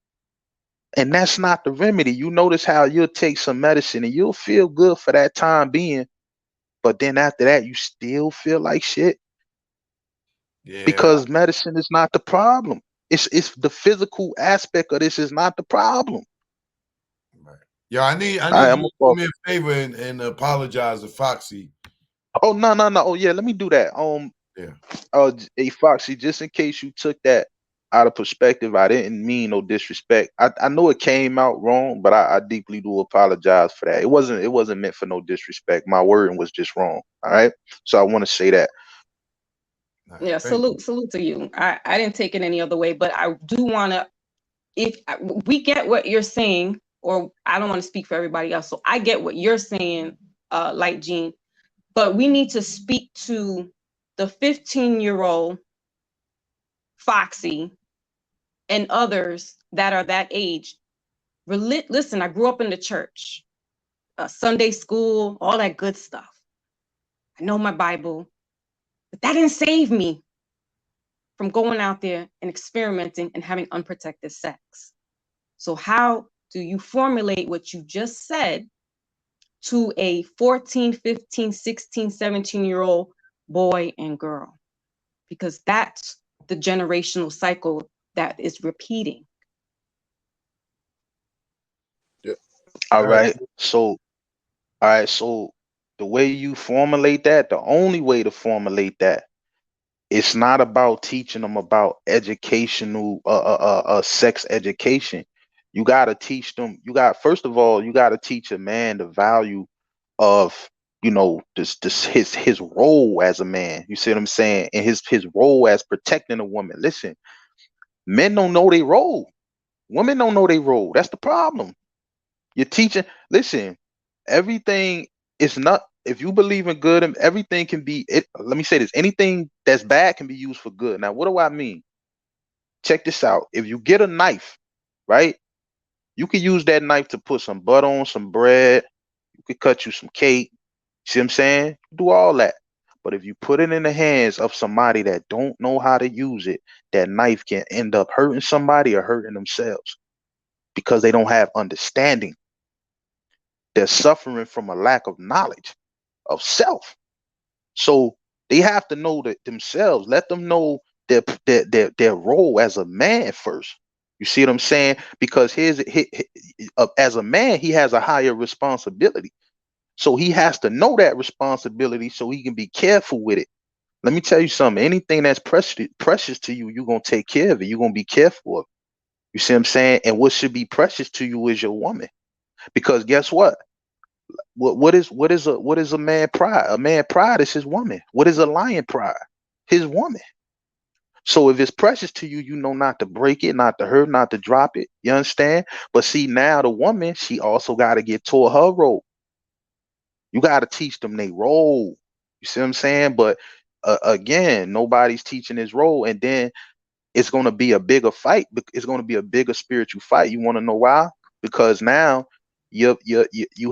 And that's not the remedy. You notice how you'll take some medicine and you'll feel good for that time being, but then after that you still feel like shit Yeah. because medicine is not the problem. It's the physical aspect of this is not the problem. Right. Yeah, I need All right, you I'm to gonna do fall. me a favor and apologize to Foxy. Oh, no. Oh yeah, let me do that. Yeah. Hey Foxy, just in case you took that out of perspective, I didn't mean no disrespect. I know it came out wrong, but I deeply do apologize for that. It wasn't meant for no disrespect. My wording was just wrong. All right. So I want to say that. Right. Yeah, Thank you. salute to you. I didn't take it any other way, but I do want to, if we get what you're saying, or I don't want to speak for everybody else, so I get what you're saying, like Gene, but we need to speak to the 15-year-old Foxy and others that are that age Listen, I grew up in the church, Sunday school, all that good stuff. I know my Bible, but that didn't save me from going out there and experimenting and having unprotected sex. So how do you formulate what you just said to a 14, 15, 16, 17-year-old boy and girl? Because that's the generational cycle that is repeating. Yeah. All right. So, all right. So the way you formulate that, the only way to formulate that, it's not about teaching them about educational, sex education. You got to teach them. First of all, you got to teach a man the value of, this his role as a man. You see what I'm saying? And his role as protecting a woman. Listen, men don't know their role. Women don't know their role. That's the problem. You're teaching. Listen, everything is not. If you believe in good, and everything can be. Let me say this: anything that's bad can be used for good. Now, what do I mean? Check this out. If you get a knife, right, you can use that knife to put some butter on some bread. You could cut you some cake. See what I'm saying? Do all that. But if you put it in the hands of somebody that don't know how to use it, that knife can end up hurting somebody or hurting themselves because they don't have understanding. They're suffering from a lack of knowledge of self. So they have to know that themselves. Let them know their role as a man first. You see what I'm saying? Because as a man, he has a higher responsibility. So he has to know that responsibility so he can be careful with it. Let me tell you something. Anything that's precious to you, you're gonna take care of it. You're gonna be careful of it. You see what I'm saying? And what should be precious to you is your woman. Because guess what? What is a man pride? A man pride is his woman. What is a lion pride? His woman. So if it's precious to you, you know not to break it, not to hurt, not to drop it. You understand? But see, now the woman, she also got to get toward her role. You got to teach them their role. You see what I'm saying? But again, nobody's teaching his role, and then it's going to be a bigger fight. It's going to be a bigger spiritual fight. You want to know why? Because now you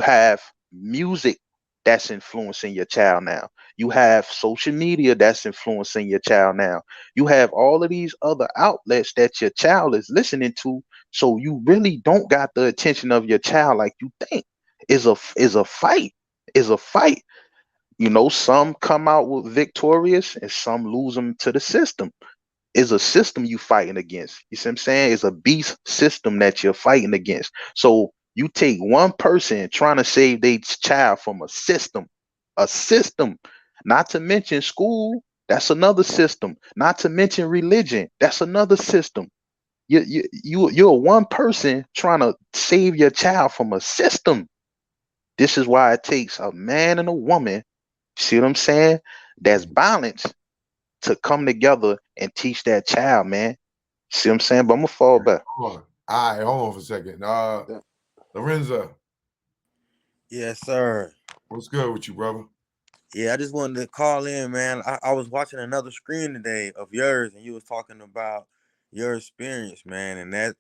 have music that's influencing your child now. You have social media that's influencing your child now. You have all of these other outlets that your child is listening to. So you really don't got the attention of your child like you think. Is a fight. Is a fight. Some come out with victorious and some lose them to the system. Is a system you fighting against. You see what I'm saying? It's a beast system that you're fighting against. So you take one person trying to save their child from a system, not to mention school. That's another system. Not to mention religion. That's another system. You're one person trying to save your child from a system. This is why it takes a man and a woman. See what I'm saying? That's balanced to come together and teach that child, man. See what I'm saying? But I'm gonna fall back. Hold on. All right, hold on for a second. Lorenzo. Yes, sir. What's good with you, brother? Yeah, I just wanted to call in, man. I was watching another screen today of yours, and you was talking about your experience, man. And that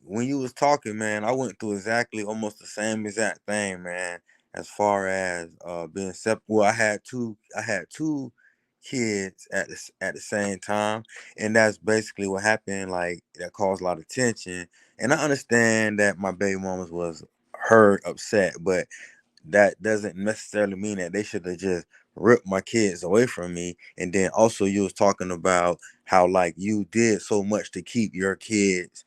when you was talking, man, I went through exactly almost the same exact thing, man. As far as being separate, well, I had two kids at the same time, and that's basically what happened. Like that caused a lot of tension, and I understand that my baby mamas was hurt, upset, but that doesn't necessarily mean that they should have just ripped my kids away from me. And then also you was talking about how like you did so much to keep your kids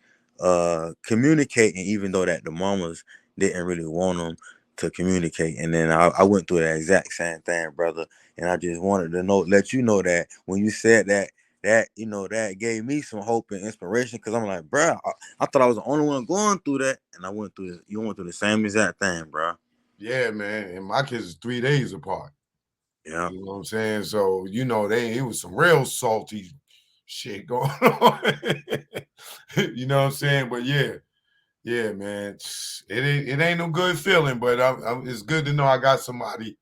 communicating, even though that the mamas didn't really want them to communicate. And then I went through the exact same thing, brother. And I just wanted to let you know that when you said that, that gave me some hope and inspiration, because I'm like, bro, I thought I was the only one going through that, and you went through the same exact thing, bro. Yeah, man. And my kids is 3 days apart. Yeah. You know what I'm saying? So, it was some real salty shit going on. You know what I'm saying? But yeah, man. It ain't no good feeling, but it's good to know I got somebody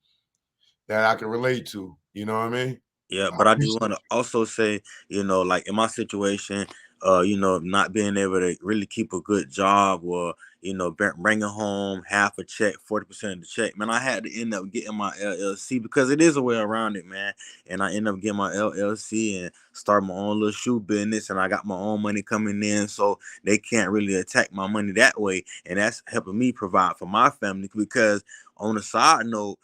that I can relate to. You know what I mean? Yeah, I but I just appreciate want to also say, like in my situation, not being able to really keep a good job, or bringing home half a check, 40% of the check. Man, I had to end up getting my LLC because it is a way around it, man. And I end up getting my LLC and start my own little shoe business, and I got my own money coming in, so they can't really attack my money that way. And that's helping me provide for my family, because on a side note,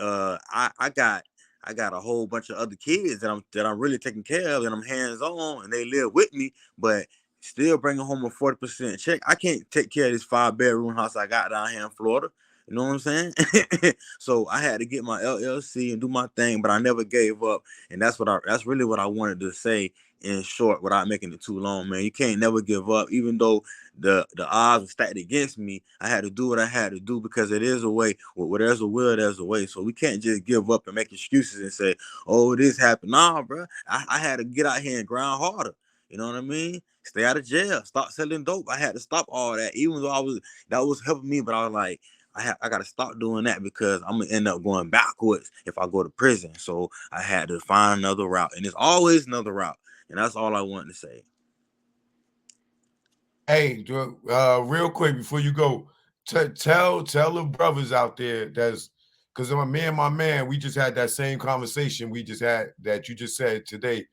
I got a whole bunch of other kids that I'm really taking care of, and I'm hands on, and they live with me, but still bringing home a 40% check. I can't take care of this 5-bedroom house I got down here in Florida. You know what I'm saying? So I had to get my LLC and do my thing, but I never gave up, and that's really what I wanted to say in short, without making it too long, man. You can't never give up, even though the odds were stacked against me. I had to do what I had to do, because it is a way. Where there's a will, there's a way. So we can't just give up and make excuses and say, "Oh, this happened." Nah, bro. I had to get out here and grind harder. You know what I mean? Stay out of jail. Stop selling dope. I had to stop all that, even though that was helping me. But I was like, I got to stop doing that, because I'm gonna end up going backwards if I go to prison. So I had to find another route, and there's always another route. And that's all I wanted to say. Hey, real quick before you go, tell the brothers out there that's because me and my man, we just had that same conversation we just had that you just said today,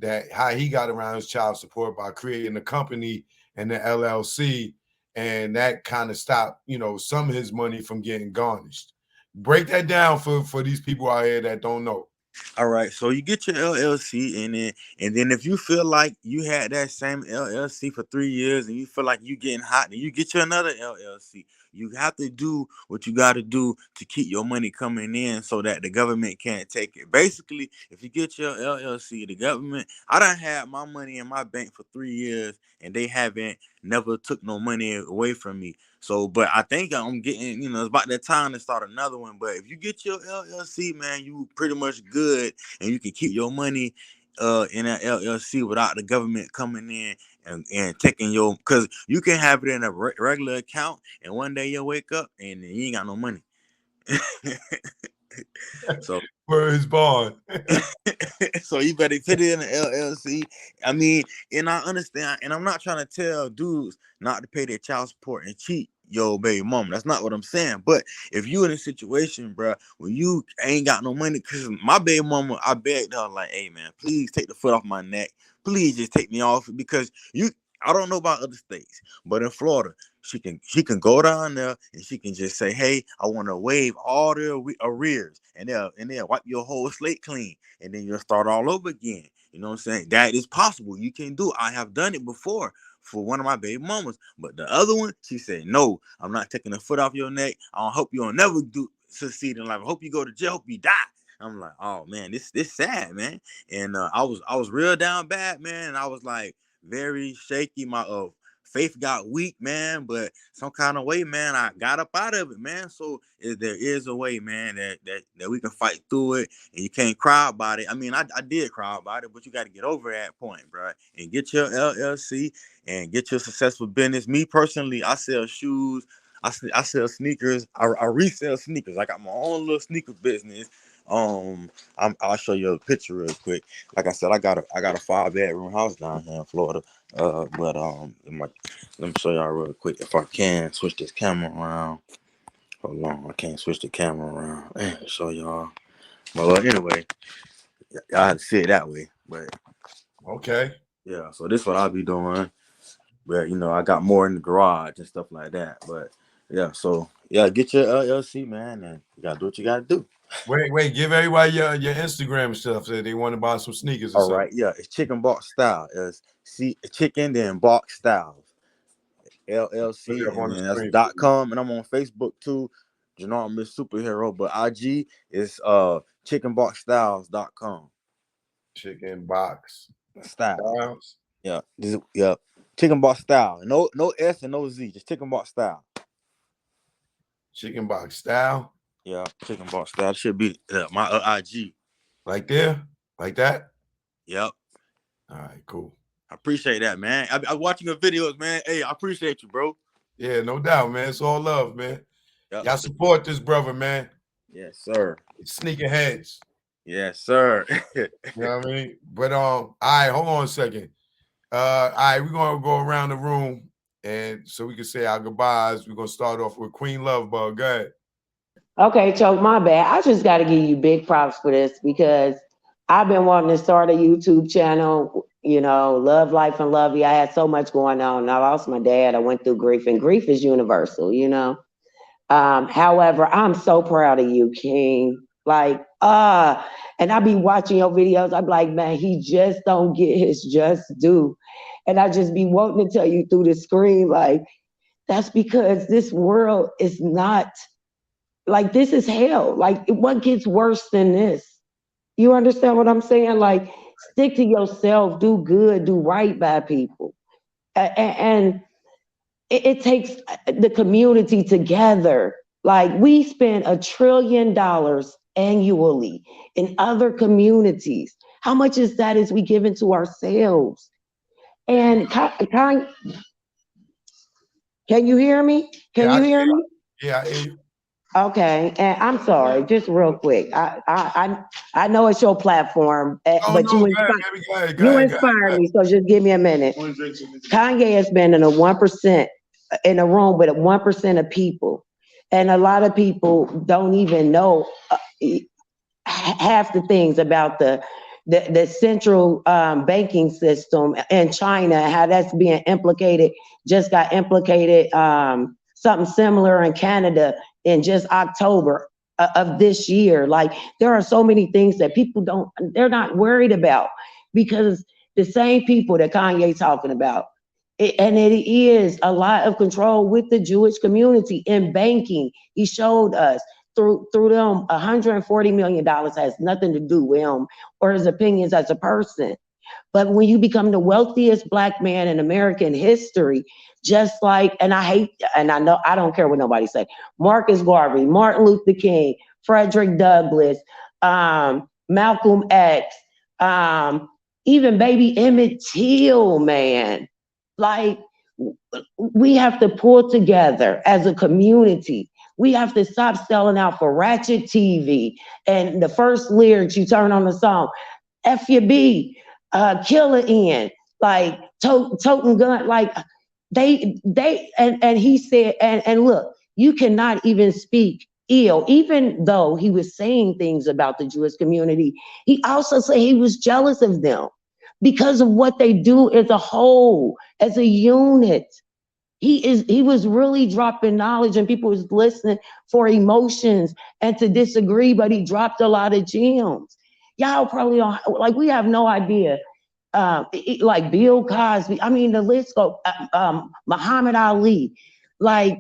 that how he got around his child support by creating a company and the LLC, and that kind of stopped, some of his money from getting garnished. Break that down for these people out here that don't know. All right, so you get your LLC and then if you feel like you had that same LLC for 3 years and you feel like you getting hot, then you get you another LLC. You have to do what you got to do to keep your money coming in, so that the government can't take it. Basically, if you get your LLC, the government, I done had my money in my bank for 3 years, and they haven't never took no money away from me. So, but I think I'm getting, it's about that time to start another one. But if you get your LLC, man, you pretty much good, and you can keep your money in that LLC without the government coming in and taking because you can have it in a regular account, and one day you'll wake up and you ain't got no money. So where is bond? So you better put it in an LLC. I mean, and I understand, and I'm not trying to tell dudes not to pay their child support and cheat your baby mama. That's not what I'm saying. But if you in a situation, bro, when you ain't got no money, because my baby mama, I begged her, like, hey man, please take the foot off my neck. Please just take me off, because I don't know about other states, but in Florida, she can go down there and she can just say, hey, I want to waive all the arrears, and they'll wipe your whole slate clean, and then you'll start all over again. You know what I'm saying? That is possible. You can do it. I have done it before for one of my baby mamas, but the other one, she said, no, I'm not taking the foot off your neck. I hope you'll never succeed in life. I hope you go to jail. I hope you die. I'm like, oh man, this sad, man. And I was real down bad, man. And I was like very shaky. My faith got weak, man, but some kind of way, man, I got up out of it, man. So there is a way, man, that we can fight through it, and you can't cry about it. I mean, I did cry about it, but you got to get over that point, bro, and get your LLC and get your successful business. Me personally, I sell shoes, I sell sneakers, I resell sneakers. I got my own little sneaker business. I'll show you a picture real quick. Like I said, I got a 5-bedroom house down here in Florida. But let me show y'all real quick if I can switch this camera around. Hold on, I can't switch the camera around and show y'all. Well, anyway, y'all have to see it that way. But okay, yeah, so this is what I'll be doing. But I got more in the garage and stuff like that. But yeah, so yeah, get your LLC, man, and you gotta do what you gotta do. Wait, give everybody your Instagram stuff that they want to buy some sneakers or All something. right, yeah, it's Chicken Box Style. It's chicken then box styles. Put it LLC, up and on the then that's screen. .com, and I'm on Facebook too, Genomic Superhero, but IG is chickenboxstyles.com. Chicken box Styles. Yeah. Yeah. Chicken box style. No S and no Z, just chicken box style. Chicken box style. Yeah, chicken box style. It should be my IG. Right there? Like that? Yep. All right, cool. I appreciate that, man. I'm watching your videos, man. Hey, I appreciate you, bro. Yeah, no doubt, man. It's all love, man. Yep. Y'all support this brother, man. Yes, sir. Sneaker heads. Yes, sir. You know what I mean? But all right, hold on a second. All right, we're gonna go around the room, and so we can say our goodbyes. We're gonna start off with Queen Lovebug. Go ahead. Okay, Choke, my bad. I just got to give you big props for this because I've been wanting to start a YouTube channel, love, life, and love you. I had so much going on. I lost my dad. I went through grief, and grief is universal. However, I'm so proud of you, King. Like, and I be watching your videos. I'm like, man, he just don't get his just due. And I just be wanting to tell you through the screen, like, that's because this world is not like this is hell. Like, what gets worse than this? You understand what I'm saying? Like, stick to yourself, do good, do right by people. And it takes the community together. Like, we spend $1 trillion annually in other communities. How much is that as we give into ourselves? And can you hear me? Can you hear me? Yeah, I hear you. Okay, and I'm sorry, just real quick. I know it's your platform, but No, go ahead, you inspire me. So just give me a minute. Kanye has been in a 1% in a room with 1% of people, and a lot of people don't even know half the things about the central banking system in China, how that's being implicated. Just got implicated. Something similar in Canada in just October of this year. Like, there are so many things that people they're not worried about because the same people that Kanye talking about, and it is a lot of control with the Jewish community in banking. He showed us through them $140 million has nothing to do with him or his opinions as a person. But when you become the wealthiest Black man in American history, just like, and I know, I don't care what nobody say, Marcus Garvey, Martin Luther King, Frederick Douglass, Malcolm X, even baby Emmett Till, man. Like, we have to pull together as a community. We have to stop selling out for ratchet TV. And the first lyrics you turn on the song, FUB, killer in, like toting gun, like and he said, and look, you cannot even speak ill, even though he was saying things about the Jewish community. He also said he was jealous of them because of what they do as a whole, as a unit. He was really dropping knowledge and people was listening for emotions and to disagree, but he dropped a lot of gems. Y'all probably don't, like, we have no idea. Like Bill Cosby, I mean, the list goes, Muhammad Ali, like,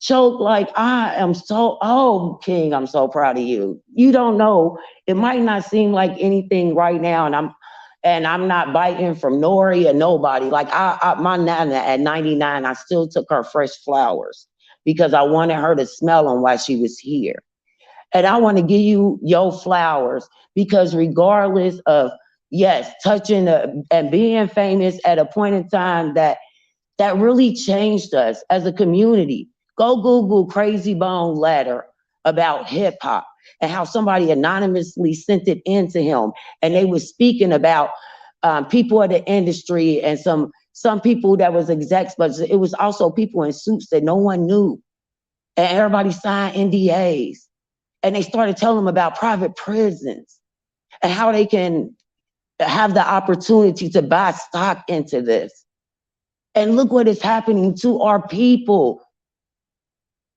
Choke, like, I am so, oh, King, I'm so proud of you. You don't know, it might not seem like anything right now, and I'm not biting from Nori or nobody. Like, my nana at 99, I still took her fresh flowers because I wanted her to smell them while she was here. And I want to give you your flowers because regardless of, yes, touching and being famous at a point in time that really changed us as a community. Go Google Crazy Bone letter about hip hop and how somebody anonymously sent it in to him. And they were speaking about people of the industry and some people that was execs, but it was also people in suits that no one knew. And everybody signed NDAs. And they started telling them about private prisons and how they can have the opportunity to buy stock into this. And look what is happening to our people,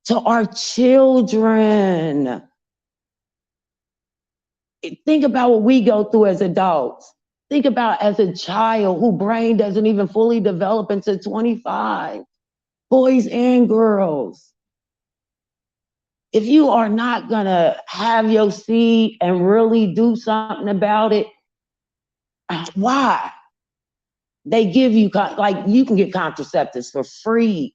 to our children. Think about what we go through as adults. Think about as a child whose brain doesn't even fully develop until 25, boys and girls. If you are not gonna have your seed and really do something about it, why? They give you, like, you can get contraceptives for free.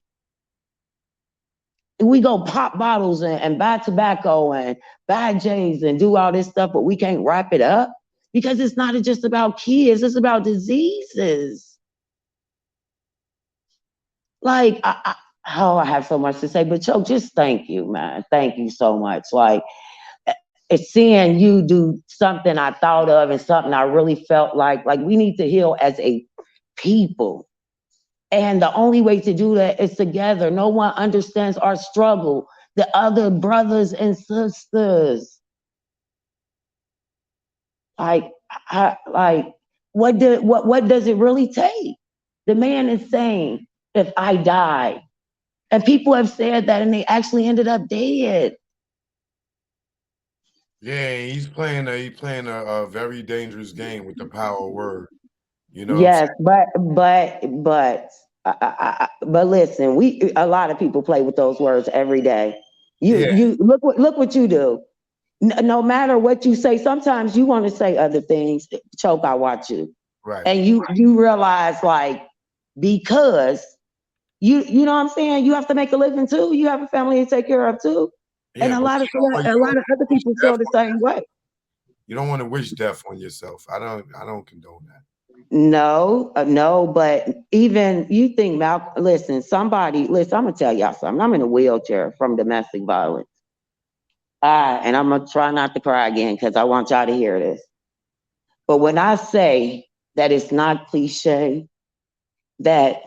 We go pop bottles and buy tobacco and buy J's and do all this stuff, but we can't wrap it up because it's not just about kids, it's about diseases. Like, I have so much to say, but Choke, just thank you, man. Thank you so much. Like, it's seeing you do something I thought of and something I really felt like we need to heal as a people. And the only way to do that is together. No one understands our struggle, the other brothers and sisters. Like, what does it really take? The man is saying, if I die, and people have said that and they actually ended up dead. Yeah, he's playing a very dangerous game with the power of word. You know Yes, but listen, a lot of people play with those words every day. You look what you do. No matter what you say, sometimes you want to say other things. Choke, I watch you. Right. And you realize, like, because you know what I'm saying, you have to make a living too. You have a family to take care of too. Yeah, and a lot of other people feel the same way. You don't want to wish death on yourself. I don't condone that. No, but even you think, Malcolm, listen, I'm gonna tell y'all something. I'm in a wheelchair from domestic violence. And I'm gonna try not to cry again because I want y'all to hear this. But when I say that it's not cliche, that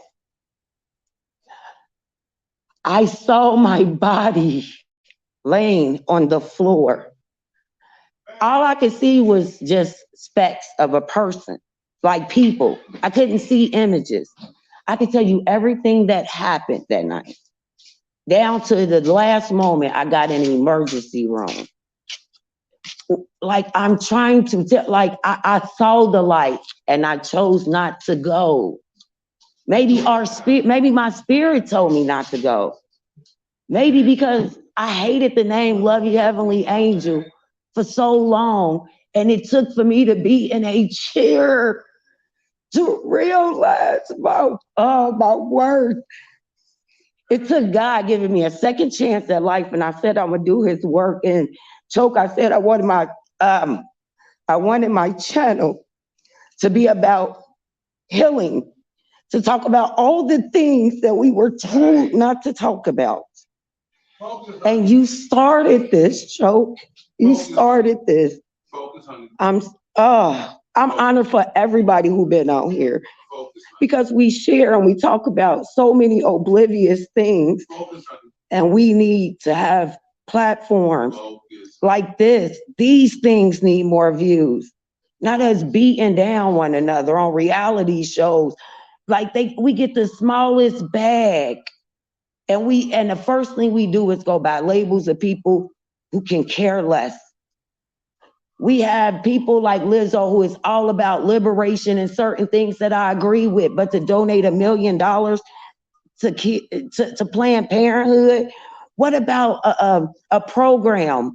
I saw my body laying on the floor, all I could see was just specks of a person, like people. I couldn't see images. I could tell you everything that happened that night, down to the last moment I got in an emergency room. Like, I'm trying to tell, like, I saw the light and I chose not to go. Maybe my spirit told me not to go. Maybe because I hated the name Love You Heavenly Angel for so long, and it took for me to be in a chair to realize my worth. It took God giving me a second chance at life, and I said I'm gonna do His work. And Choke, I said I wanted my channel to be about healing, to talk about all the things that we were told not to talk about. And you started this, Choke. You started this. I'm honored for everybody who's been out here, because we share and we talk about so many oblivious things, and we need to have platforms like this. These things need more views, not us beating down one another on reality shows. Like, we get the smallest bag, and the first thing we do is go by labels of people who can care less. We have people like Lizzo, who is all about liberation and certain things that I agree with, but to donate $1 million to Planned Parenthood. What about a program,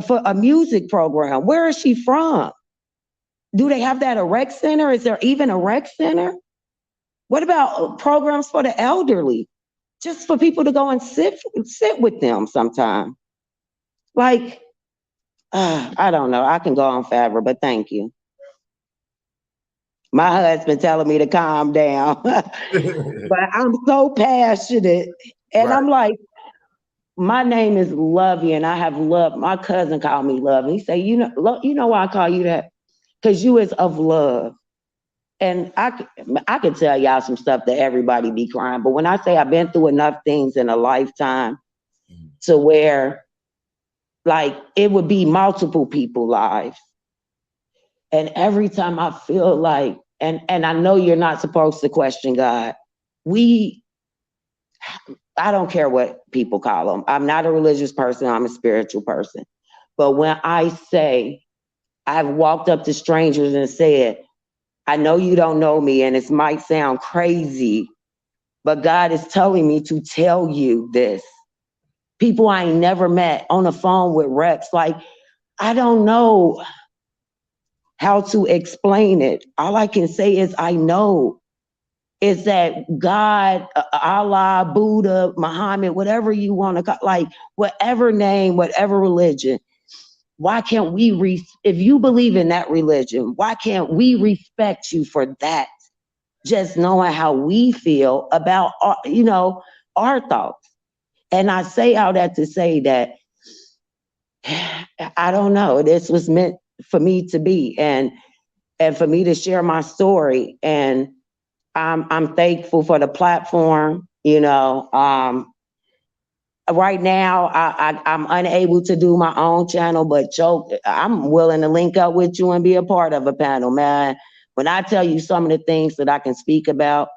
for a music program? Where is she from? Do they have that at a rec center? Is there even a rec center? What about programs for the elderly? Just for people to go and sit with them sometime. Like, I don't know. I can go on forever, but thank you. My husband telling me to calm down, but I'm so passionate. And I'm like, my name is Lovey, and I have love. My cousin called me Love, and he said, you know why I call you that? Because you is of love. And I could tell y'all some stuff that everybody be crying, but when I say I've been through enough things in a lifetime to where, like, it would be multiple people's lives. And every time I feel like, and I know you're not supposed to question God. I don't care what people call them. I'm not a religious person. I'm a spiritual person. But when I say, I've walked up to strangers and said, I know you don't know me, and it might sound crazy, but God is telling me to tell you this. People I ain't never met on the phone with reps. Like, I don't know how to explain it. All I can say is I know is that God, Allah, Buddha, Muhammad, whatever you want to call, like, whatever name, whatever religion, why can't we, if you believe in that religion, why can't we respect you for that? Just knowing how we feel about, our thoughts. And I say all that to say that, I don't know, this was meant for me to be, and for me to share my story. And I'm thankful for the platform. Right now I'm unable to do my own channel, but Joe, I'm willing to link up with you and be a part of a panel, man. When I tell you some of the things that I can speak about,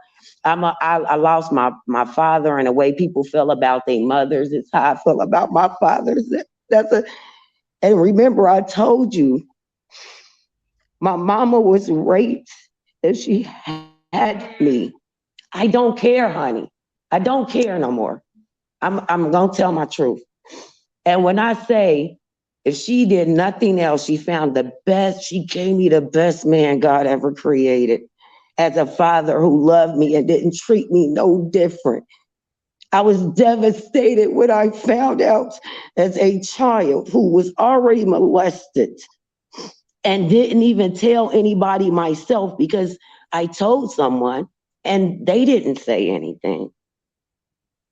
I lost my father, and the way people feel about their mothers is how I feel about my fathers. And remember, I told you my mama was raped and she had me. I don't care, honey. I don't care no more. I'm gonna tell my truth. And when I say, if she did nothing else, she found the best, she gave me the best man God ever created as a father who loved me and didn't treat me no different. I was devastated when I found out as a child who was already molested and didn't even tell anybody myself because I told someone and they didn't say anything.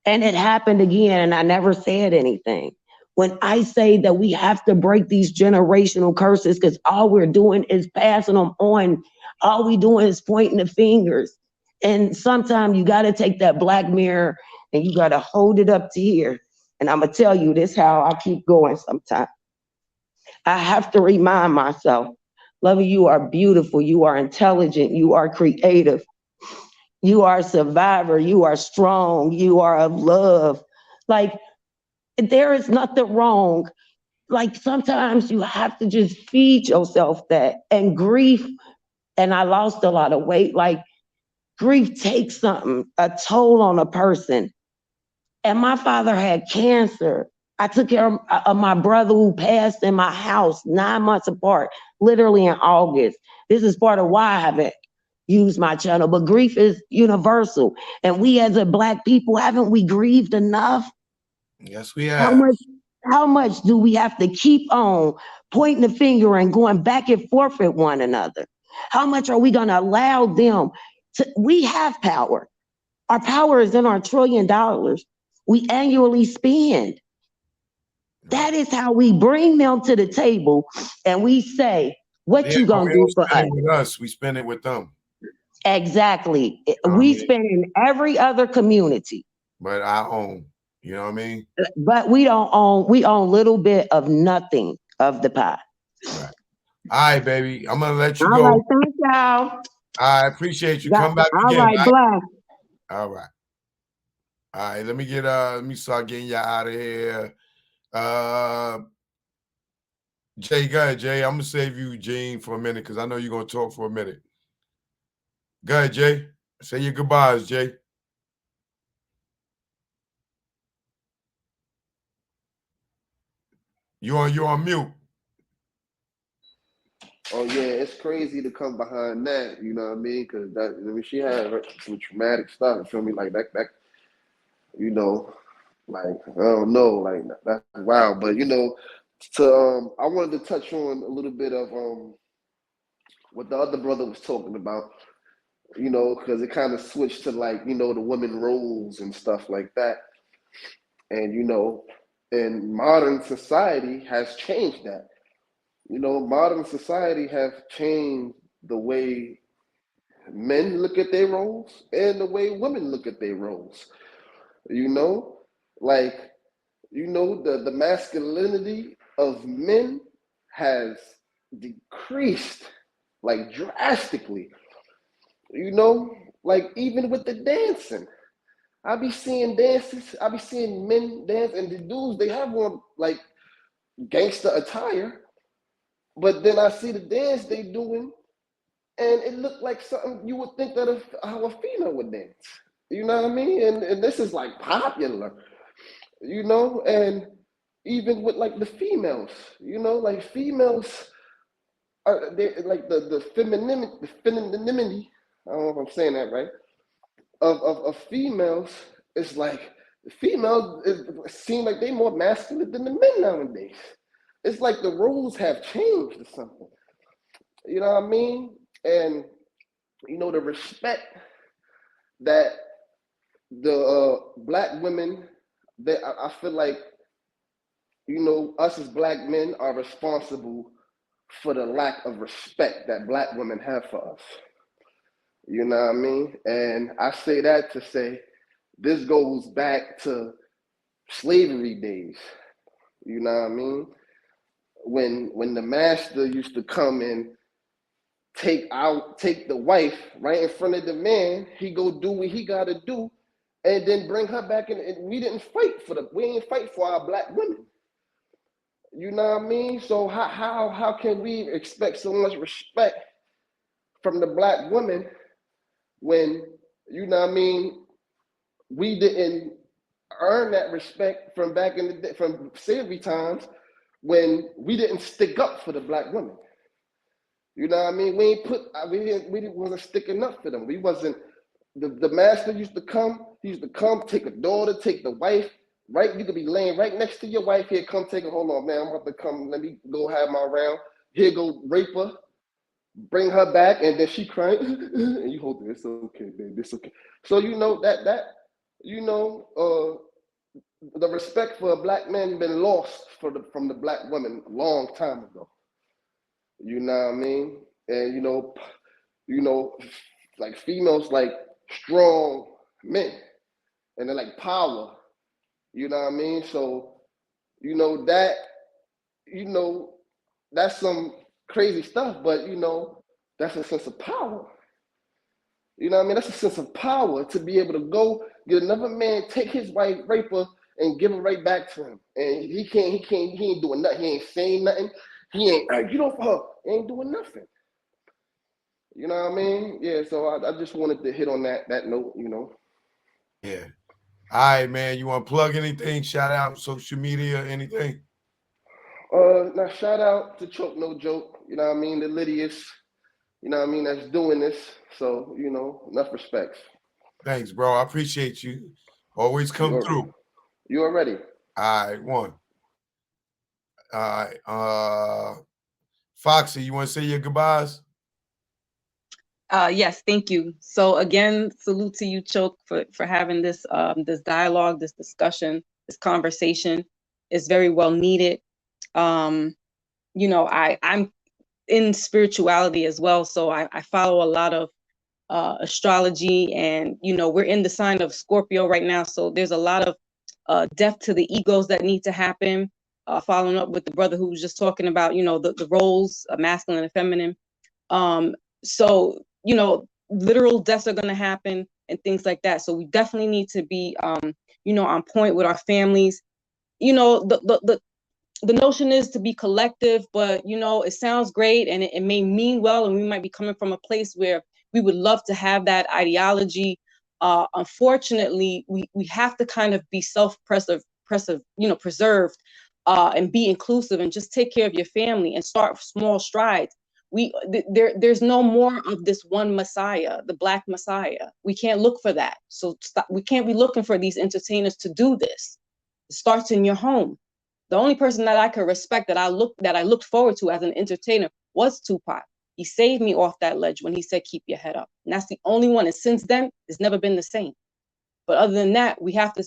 And it happened again, and I never said anything. When I say that we have to break these generational curses, because all we're doing is passing them on, all we doing is pointing the fingers. And sometimes you got to take that black mirror and you got to hold it up to here. And I'm going to tell you this how I keep going sometimes. I have to remind myself, Lovey, you are beautiful, you are intelligent, you are creative. You are a survivor. You are strong. You are of love. Like, there is nothing wrong. Like, sometimes you have to just feed yourself that. And grief, and I lost a lot of weight. Like, grief takes something, a toll on a person. And my father had cancer. I took care of my brother who passed in my house 9 months apart, literally in August. This is part of why I haven't used my channel, but grief is universal. And we as a Black people, haven't we grieved enough? Yes, we How have. much do we have to keep on pointing the finger and going back and forth with one another? How much are we going to allow them to? We have power. Our power is in our $1 trillion we annually spend. That is how we bring them to the table and we say, what Yeah, you but gonna we do don't for spend us? it with us. We spend it with them. Exactly. You know what I We mean? spend in every other community, But I own. You know what I mean? but we own a little bit of nothing of the pie. Right. All right, baby. I'm gonna let you All go. right, thank y'all. I appreciate you. Come back All again. right, bless. All right. All right. Let me start getting you out of here. Jay, go ahead, Jay. I'm gonna save you, Gene, for a minute because I know you're gonna talk for a minute. Go ahead, Jay. Say your goodbyes, Jay. You on mute. Oh yeah, it's crazy to come behind that. You know what I mean? Because she had some traumatic stuff. You feel me? Like that. You know, like I don't know. Like that's wild. But I wanted to touch on a little bit of what the other brother was talking about. Because it kind of switched to like the women roles and stuff like that. And and modern society has changed that. Modern society have changed the way men look at their roles and the way women look at their roles. You know, like the masculinity of men has decreased like drastically. Like even with the dancing. I be seeing dances, I be seeing men dance, and the dudes they have on like gangster attire, but then I see the dance they doing, and it looked like something you would think that how a female would dance. You know what I mean? And this is like popular, and even with like the females, like females are they like the femininity, I don't know if I'm saying that right, of females is like the females seem like they more masculine than the men nowadays. It's like the roles have changed or something. You know what I mean? And the respect that the Black women that I feel like us as Black men are responsible for the lack of respect that Black women have for us. You know what I mean? And I say that to say this goes back to slavery days. You know what I mean? When the master used to come and take the wife right in front of the man, he go do what he gotta do, and then bring her back in. And we didn't fight we ain't fight for our black women. You know what I mean? So how can we expect so much respect from the black women when, you know what I mean, we didn't earn that respect from back in the day, from slavery times, when we didn't stick up for the black women. You know what I mean? We wasn't sticking up for them. We wasn't. The master used to come. He used to come, take a daughter, take the wife. Right, you could be laying right next to your wife. Here, come take her. Hold on, man. I'm about to come. Let me go have my round. Here, go rape her, bring her back, and then she crying, and you hold it. It's okay, baby. It's okay. So you know the respect for a black man been lost from the black women a long time ago. You know what I mean? And like females like strong men, and they're like power. You know what I mean? So that that's some crazy stuff, but that's a sense of power. You know what I mean? That's a sense of power to be able to go get another man, take his wife, rape her, and give her right back to him. And he ain't doing nothing. He ain't saying nothing. He ain't get off her. He ain't doing nothing. You know what I mean? Yeah, so I just wanted to hit on that note, Yeah. All right, man. You want to plug anything? Shout out social media, anything? Now shout out to Choke No Joke, you know what I mean, the Lydius, you know what I mean, that's doing this. So, enough respects. Thanks, bro. I appreciate you. Always come through. You already. All right, one. All right. Foxy, you want to say your goodbyes? Yes, thank you. So again, salute to you, Choke, for having this this dialogue, this discussion, this conversation. It's very well needed. I'm in spirituality as well, so I follow a lot of astrology, and we're in the sign of Scorpio right now, so there's a lot of death to the egos that need to happen. Following up with the brother who was just talking about the roles, masculine and feminine. So literal deaths are going to happen and things like that, so we definitely need to be on point with our families. The notion is to be collective, but it sounds great, and it may mean well, and we might be coming from a place where we would love to have that ideology. Unfortunately, we have to kind of be preserved, and be inclusive, and just take care of your family and start small strides. There's no more of this one Messiah, the Black Messiah. We can't look for that. So we can't be looking for these entertainers to do this. It starts in your home. The only person that I could respect, that I looked forward to as an entertainer, was Tupac. He saved me off that ledge when he said, "Keep your head up." And that's the only one. And since then, it's never been the same. But other than that, we have to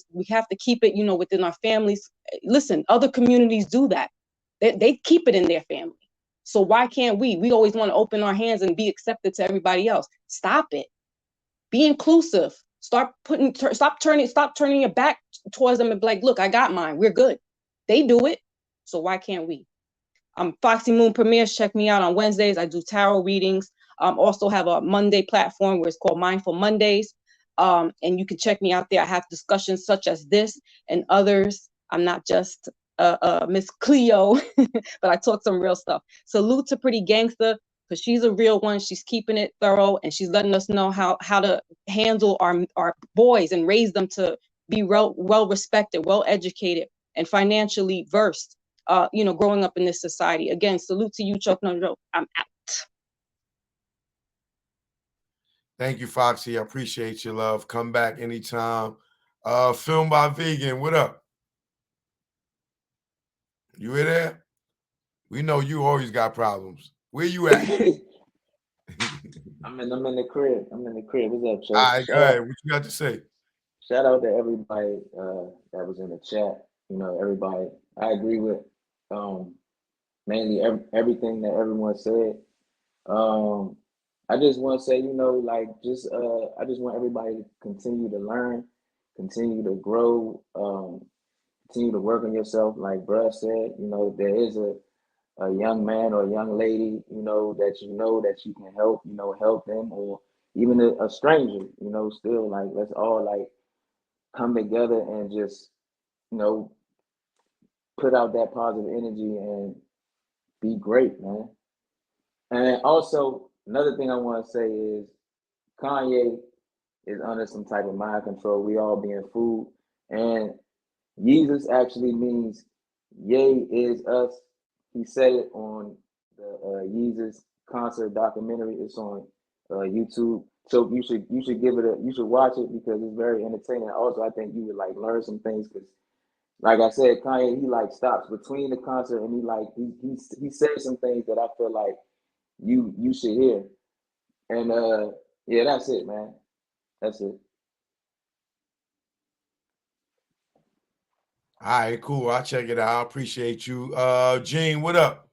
keep it, within our families. Listen, other communities do that. They keep it in their family. So why can't we? We always want to open our hands and be accepted to everybody else. Stop it. Be inclusive. Stop turning your back towards them and be like, "Look, I got mine. We're good." They do it. So why can't we? Foxy Moon Premieres. Check me out on Wednesdays. I do tarot readings. Also have a Monday platform where it's called Mindful Mondays. And you can check me out there. I have discussions such as this and others. I'm not just Miss Cleo, but I talk some real stuff. Salute to Pretty Gangster, because she's a real one. She's keeping it thorough, and she's letting us know how to handle our boys and raise them to be well respected, well educated, and financially versed, growing up in this society. Again, salute to you, Chuck. No, I'm out. Thank you, Foxy. I appreciate your love. Come back anytime. Film by Vegan, what up? You in there? We know you always got problems. Where you at? I'm in the crib. What's up, Chuck? All right, go ahead. What you got to say? Shout out to everybody that was in the chat. Everybody. I agree with mainly everything that everyone said. I just want to say, like, I just want everybody to continue to learn, continue to grow, continue to work on yourself. Like bruh said, there is a young man or a young lady, that you can help, help them, or even a stranger, still, like, let's all, like, come together and just, you know, put out that positive energy and be great, man. And also, another thing I want to say is Kanye is under some type of mind control. We all being fooled. And Jesus actually means Yay is us. He said it on the Yeezus concert documentary. It's on YouTube. So you should give it you should watch it because it's very entertaining. Also, I think you would like learn some things because, like I said, Kanye, he like stops between the concert and he says some things that I feel like you should hear. And yeah, that's it, man. That's it. All right, cool. I'll check it out. I appreciate you. Gene, what up?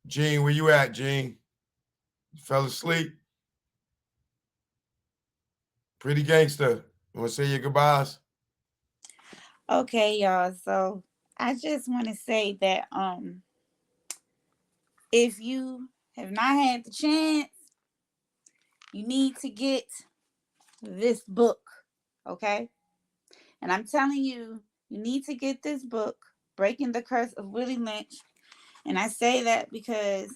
Gene, where you at, Gene? You fell asleep? Pretty gangster. You want to say your goodbyes? Okay, y'all. So I just want to say that if you have not had the chance, you need to get this book, okay? And I'm telling you, you need to get this book, Breaking the Curse of Willie Lynch. And I say that because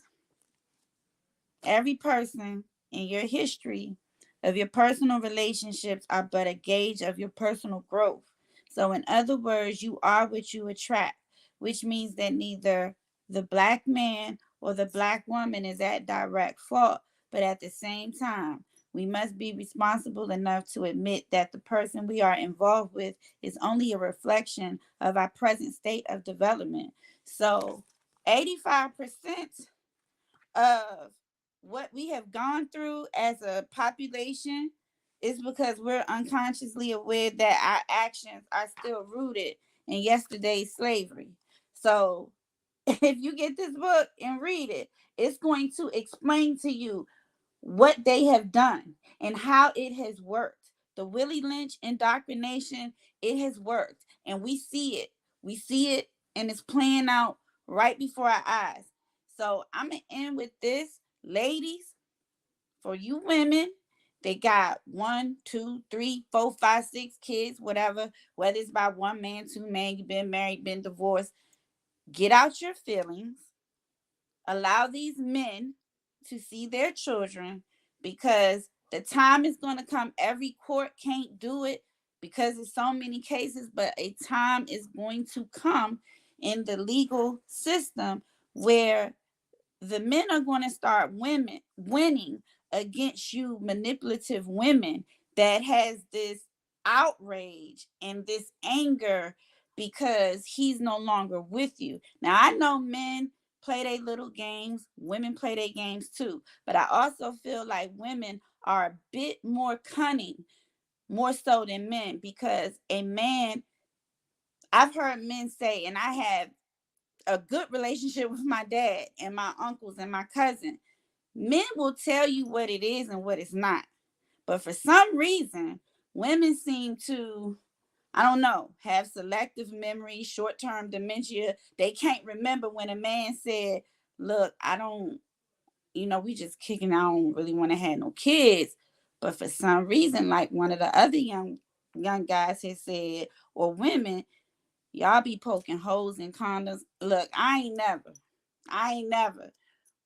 every person in your history of your personal relationships are but a gauge of your personal growth. So, in other words, you are what you attract, which means that neither the black man or the black woman is at direct fault. But at the same time, we must be responsible enough to admit that the person we are involved with is only a reflection of our present state of development. So, 85% of what we have gone through as a population is because we're unconsciously aware that our actions are still rooted in yesterday's slavery. So if you get this book and read it, it's going to explain to you what they have done and how it has worked. The Willie Lynch indoctrination, it has worked. And we see it. We see it and it's playing out right before our eyes. So I'm going to end with this. Ladies, for you women, they got 1, 2, 3, 4, 5, 6 kids, whatever, whether it's by one man, two men, you've been married, been divorced. Get out your feelings. Allow these men to see their children because the time is going to come. Every court can't do it because there's so many cases, but a time is going to come in the legal system where the men are going to start winning against you manipulative women that has this outrage and this anger because he's no longer with you. Now I know men play their little games, women play their games too, but I also feel like women are a bit more cunning, more so than men, because a man, I've heard men say, and I have a good relationship with my dad and my uncles and my cousin. Men will tell you what it is and what it's not. But for some reason, women seem to, I don't know, have selective memory, short-term dementia. They can't remember when a man said, look, I don't, we just kicking, I don't really want to have no kids. But for some reason, like one of the other young guys has said, or women, y'all be poking holes in condoms. Look, I ain't never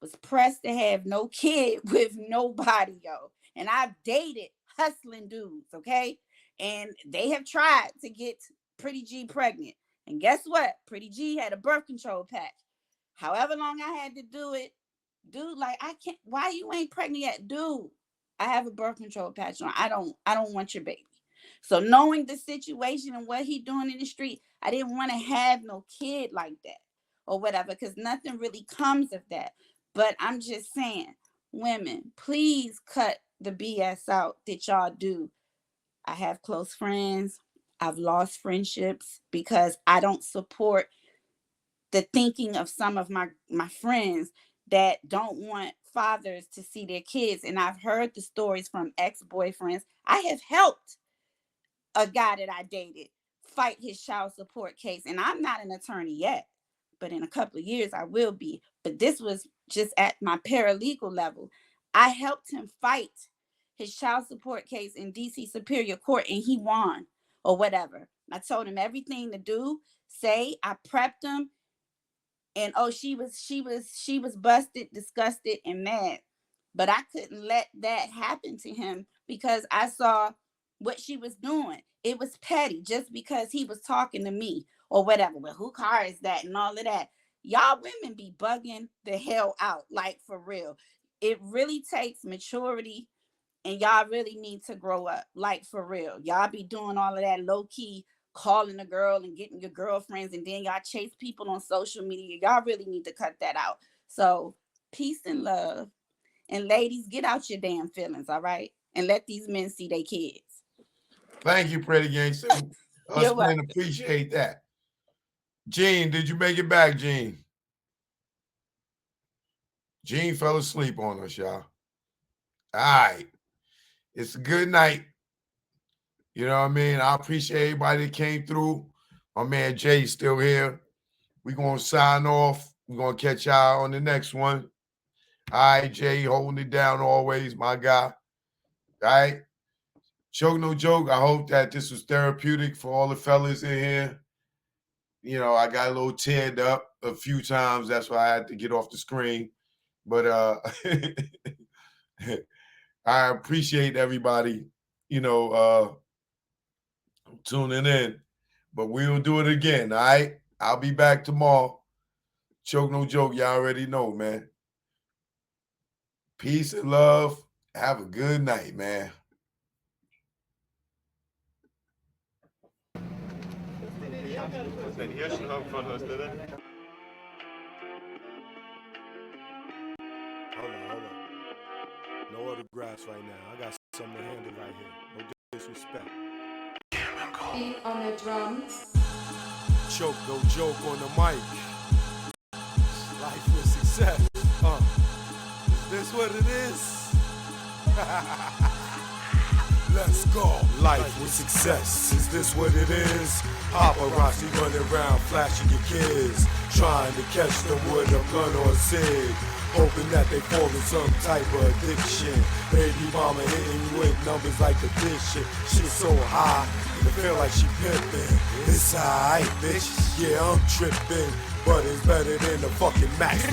was pressed to have no kid with nobody, yo. And I've dated hustling dudes, okay? And they have tried to get Pretty G pregnant. And guess what? Pretty G had a birth control patch. However long I had to do it, dude, like I can't, why you ain't pregnant yet? Dude, I have a birth control patch on. I don't want your baby. So knowing the situation and what he doing in the street, I didn't want to have no kid like that or whatever, because nothing really comes of that. But I'm just saying, women, please cut the BS out that y'all do. I have close friends. I've lost friendships because I don't support the thinking of some of my friends that don't want fathers to see their kids. And I've heard the stories from ex-boyfriends. I have helped a guy that I dated fight his child support case. And I'm not an attorney yet, but in a couple of years I will be. But this was just at my paralegal level. I helped him fight his child support case in DC Superior Court, and he won or whatever. I told him everything to do, say. I prepped him, and she was busted, disgusted, and mad. But I couldn't let that happen to him because I saw what she was doing. It was petty just because he was talking to me or whatever. Well, who car is that and all of that? Y'all women be bugging the hell out, like for real. It really takes maturity, and y'all really need to grow up, like for real. Y'all be doing all of that low key, calling a girl and getting your girlfriends, and then y'all chase people on social media. Y'all really need to cut that out. So peace and love. And ladies, get out your damn feelings, all right? And let these men see their kids. Thank you, Pretty Gangster. Us men appreciate that. Gene, did you make it back, Gene? Gene fell asleep on us, y'all. All right. It's a good night. You know what I mean? I appreciate everybody that came through. My man Jay's still here. We're going to sign off. We're going to catch y'all on the next one. All right, Jay, holding it down always, my guy. All right? Joke, no joke. I hope that this was therapeutic for all the fellas in here. You know, I got a little teared up a few times. That's why I had to get off the screen. But I appreciate everybody, you know, tuning in. But we'll do it again, all right? I'll be back tomorrow. Choke, no joke. Y'all already know, man. Peace and love. Have a good night, man. Hold on. No autographs right now. I got something to handle right here. No disrespect. Beat on the drums. Choke, no joke on the mic. Life with success. Is this what it is? Let's go. Life with success. Is this what it is? Paparazzi running around flashing your kids, trying to catch them with a blunt or a cig, hoping that they fall in some type of addiction. Baby mama hitting you with numbers like addition. Shit so high, you feel like she pimping. It's alright, bitch. Yeah, I'm tripping, but it's better than the fucking max.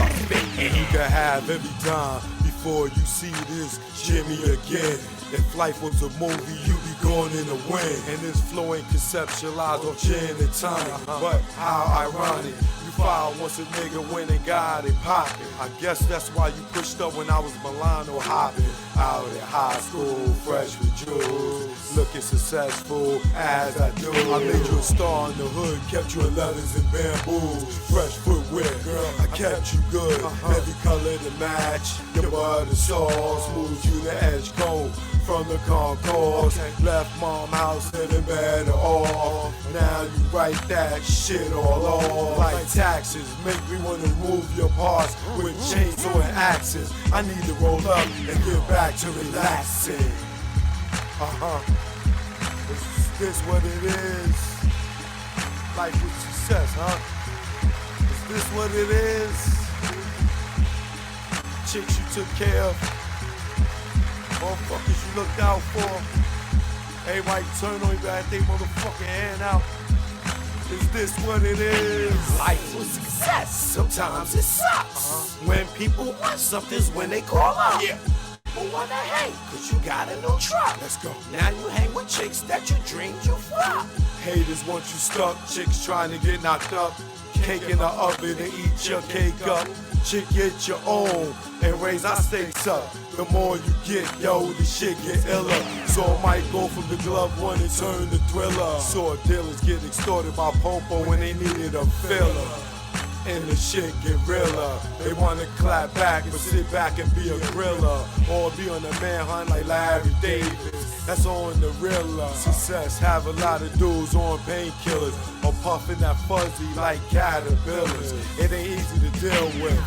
And you can have every time before you see this Jimmy again. If life was a movie, you be going in the win. And this flow ain't conceptualized on gin and tonic. But how ironic, you filed once a nigga went and got it poppin'. I guess that's why you pushed up when I was Milano hopping. Out at high school, fresh with jewels, looking successful as I do. I made you a star in the hood, kept you in leathers and bamboos. Fresh footwear, girl, I kept you good. Every color to match, your butter sauce, moved you to edge comb. From the concourse, left mom house living better off. Now you write that shit all off. Like taxes, make me wanna remove your parts with chainsaw and axes. I need to roll up and get back to relaxing. Is this what it is? Life with success, huh? Is this what it is? Chicks you took care of, motherfuckers you looked out for. Everybody turn on you, got their motherfucking hand out. Is this what it is? Life was success. Sometimes it sucks. When people want something's when they call up. Yeah. People wanna hang, cause you got a new truck. Let's go. Now you hang with chicks that you dreamed you fuck. Haters want you stuck. Chicks trying to get knocked up. Cake in the oven and eat your cake up. Chick, get your own and raise our stakes up. The more you get, yo, the shit get iller. So I might go from the glove one and turn to thriller. Saw dealers get extorted by Popo when they needed a filler. And the shit get realer. They wanna clap back but sit back and be a griller. Or be on the manhunt like Larry Davis. That's on the real success. Have a lot of dudes on painkillers or puffing that fuzzy like caterpillars. It ain't easy to deal with.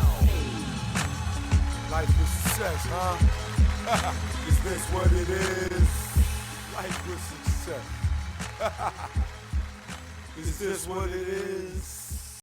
Life with success, huh? Is this what it is? Life with success. Is this what it is?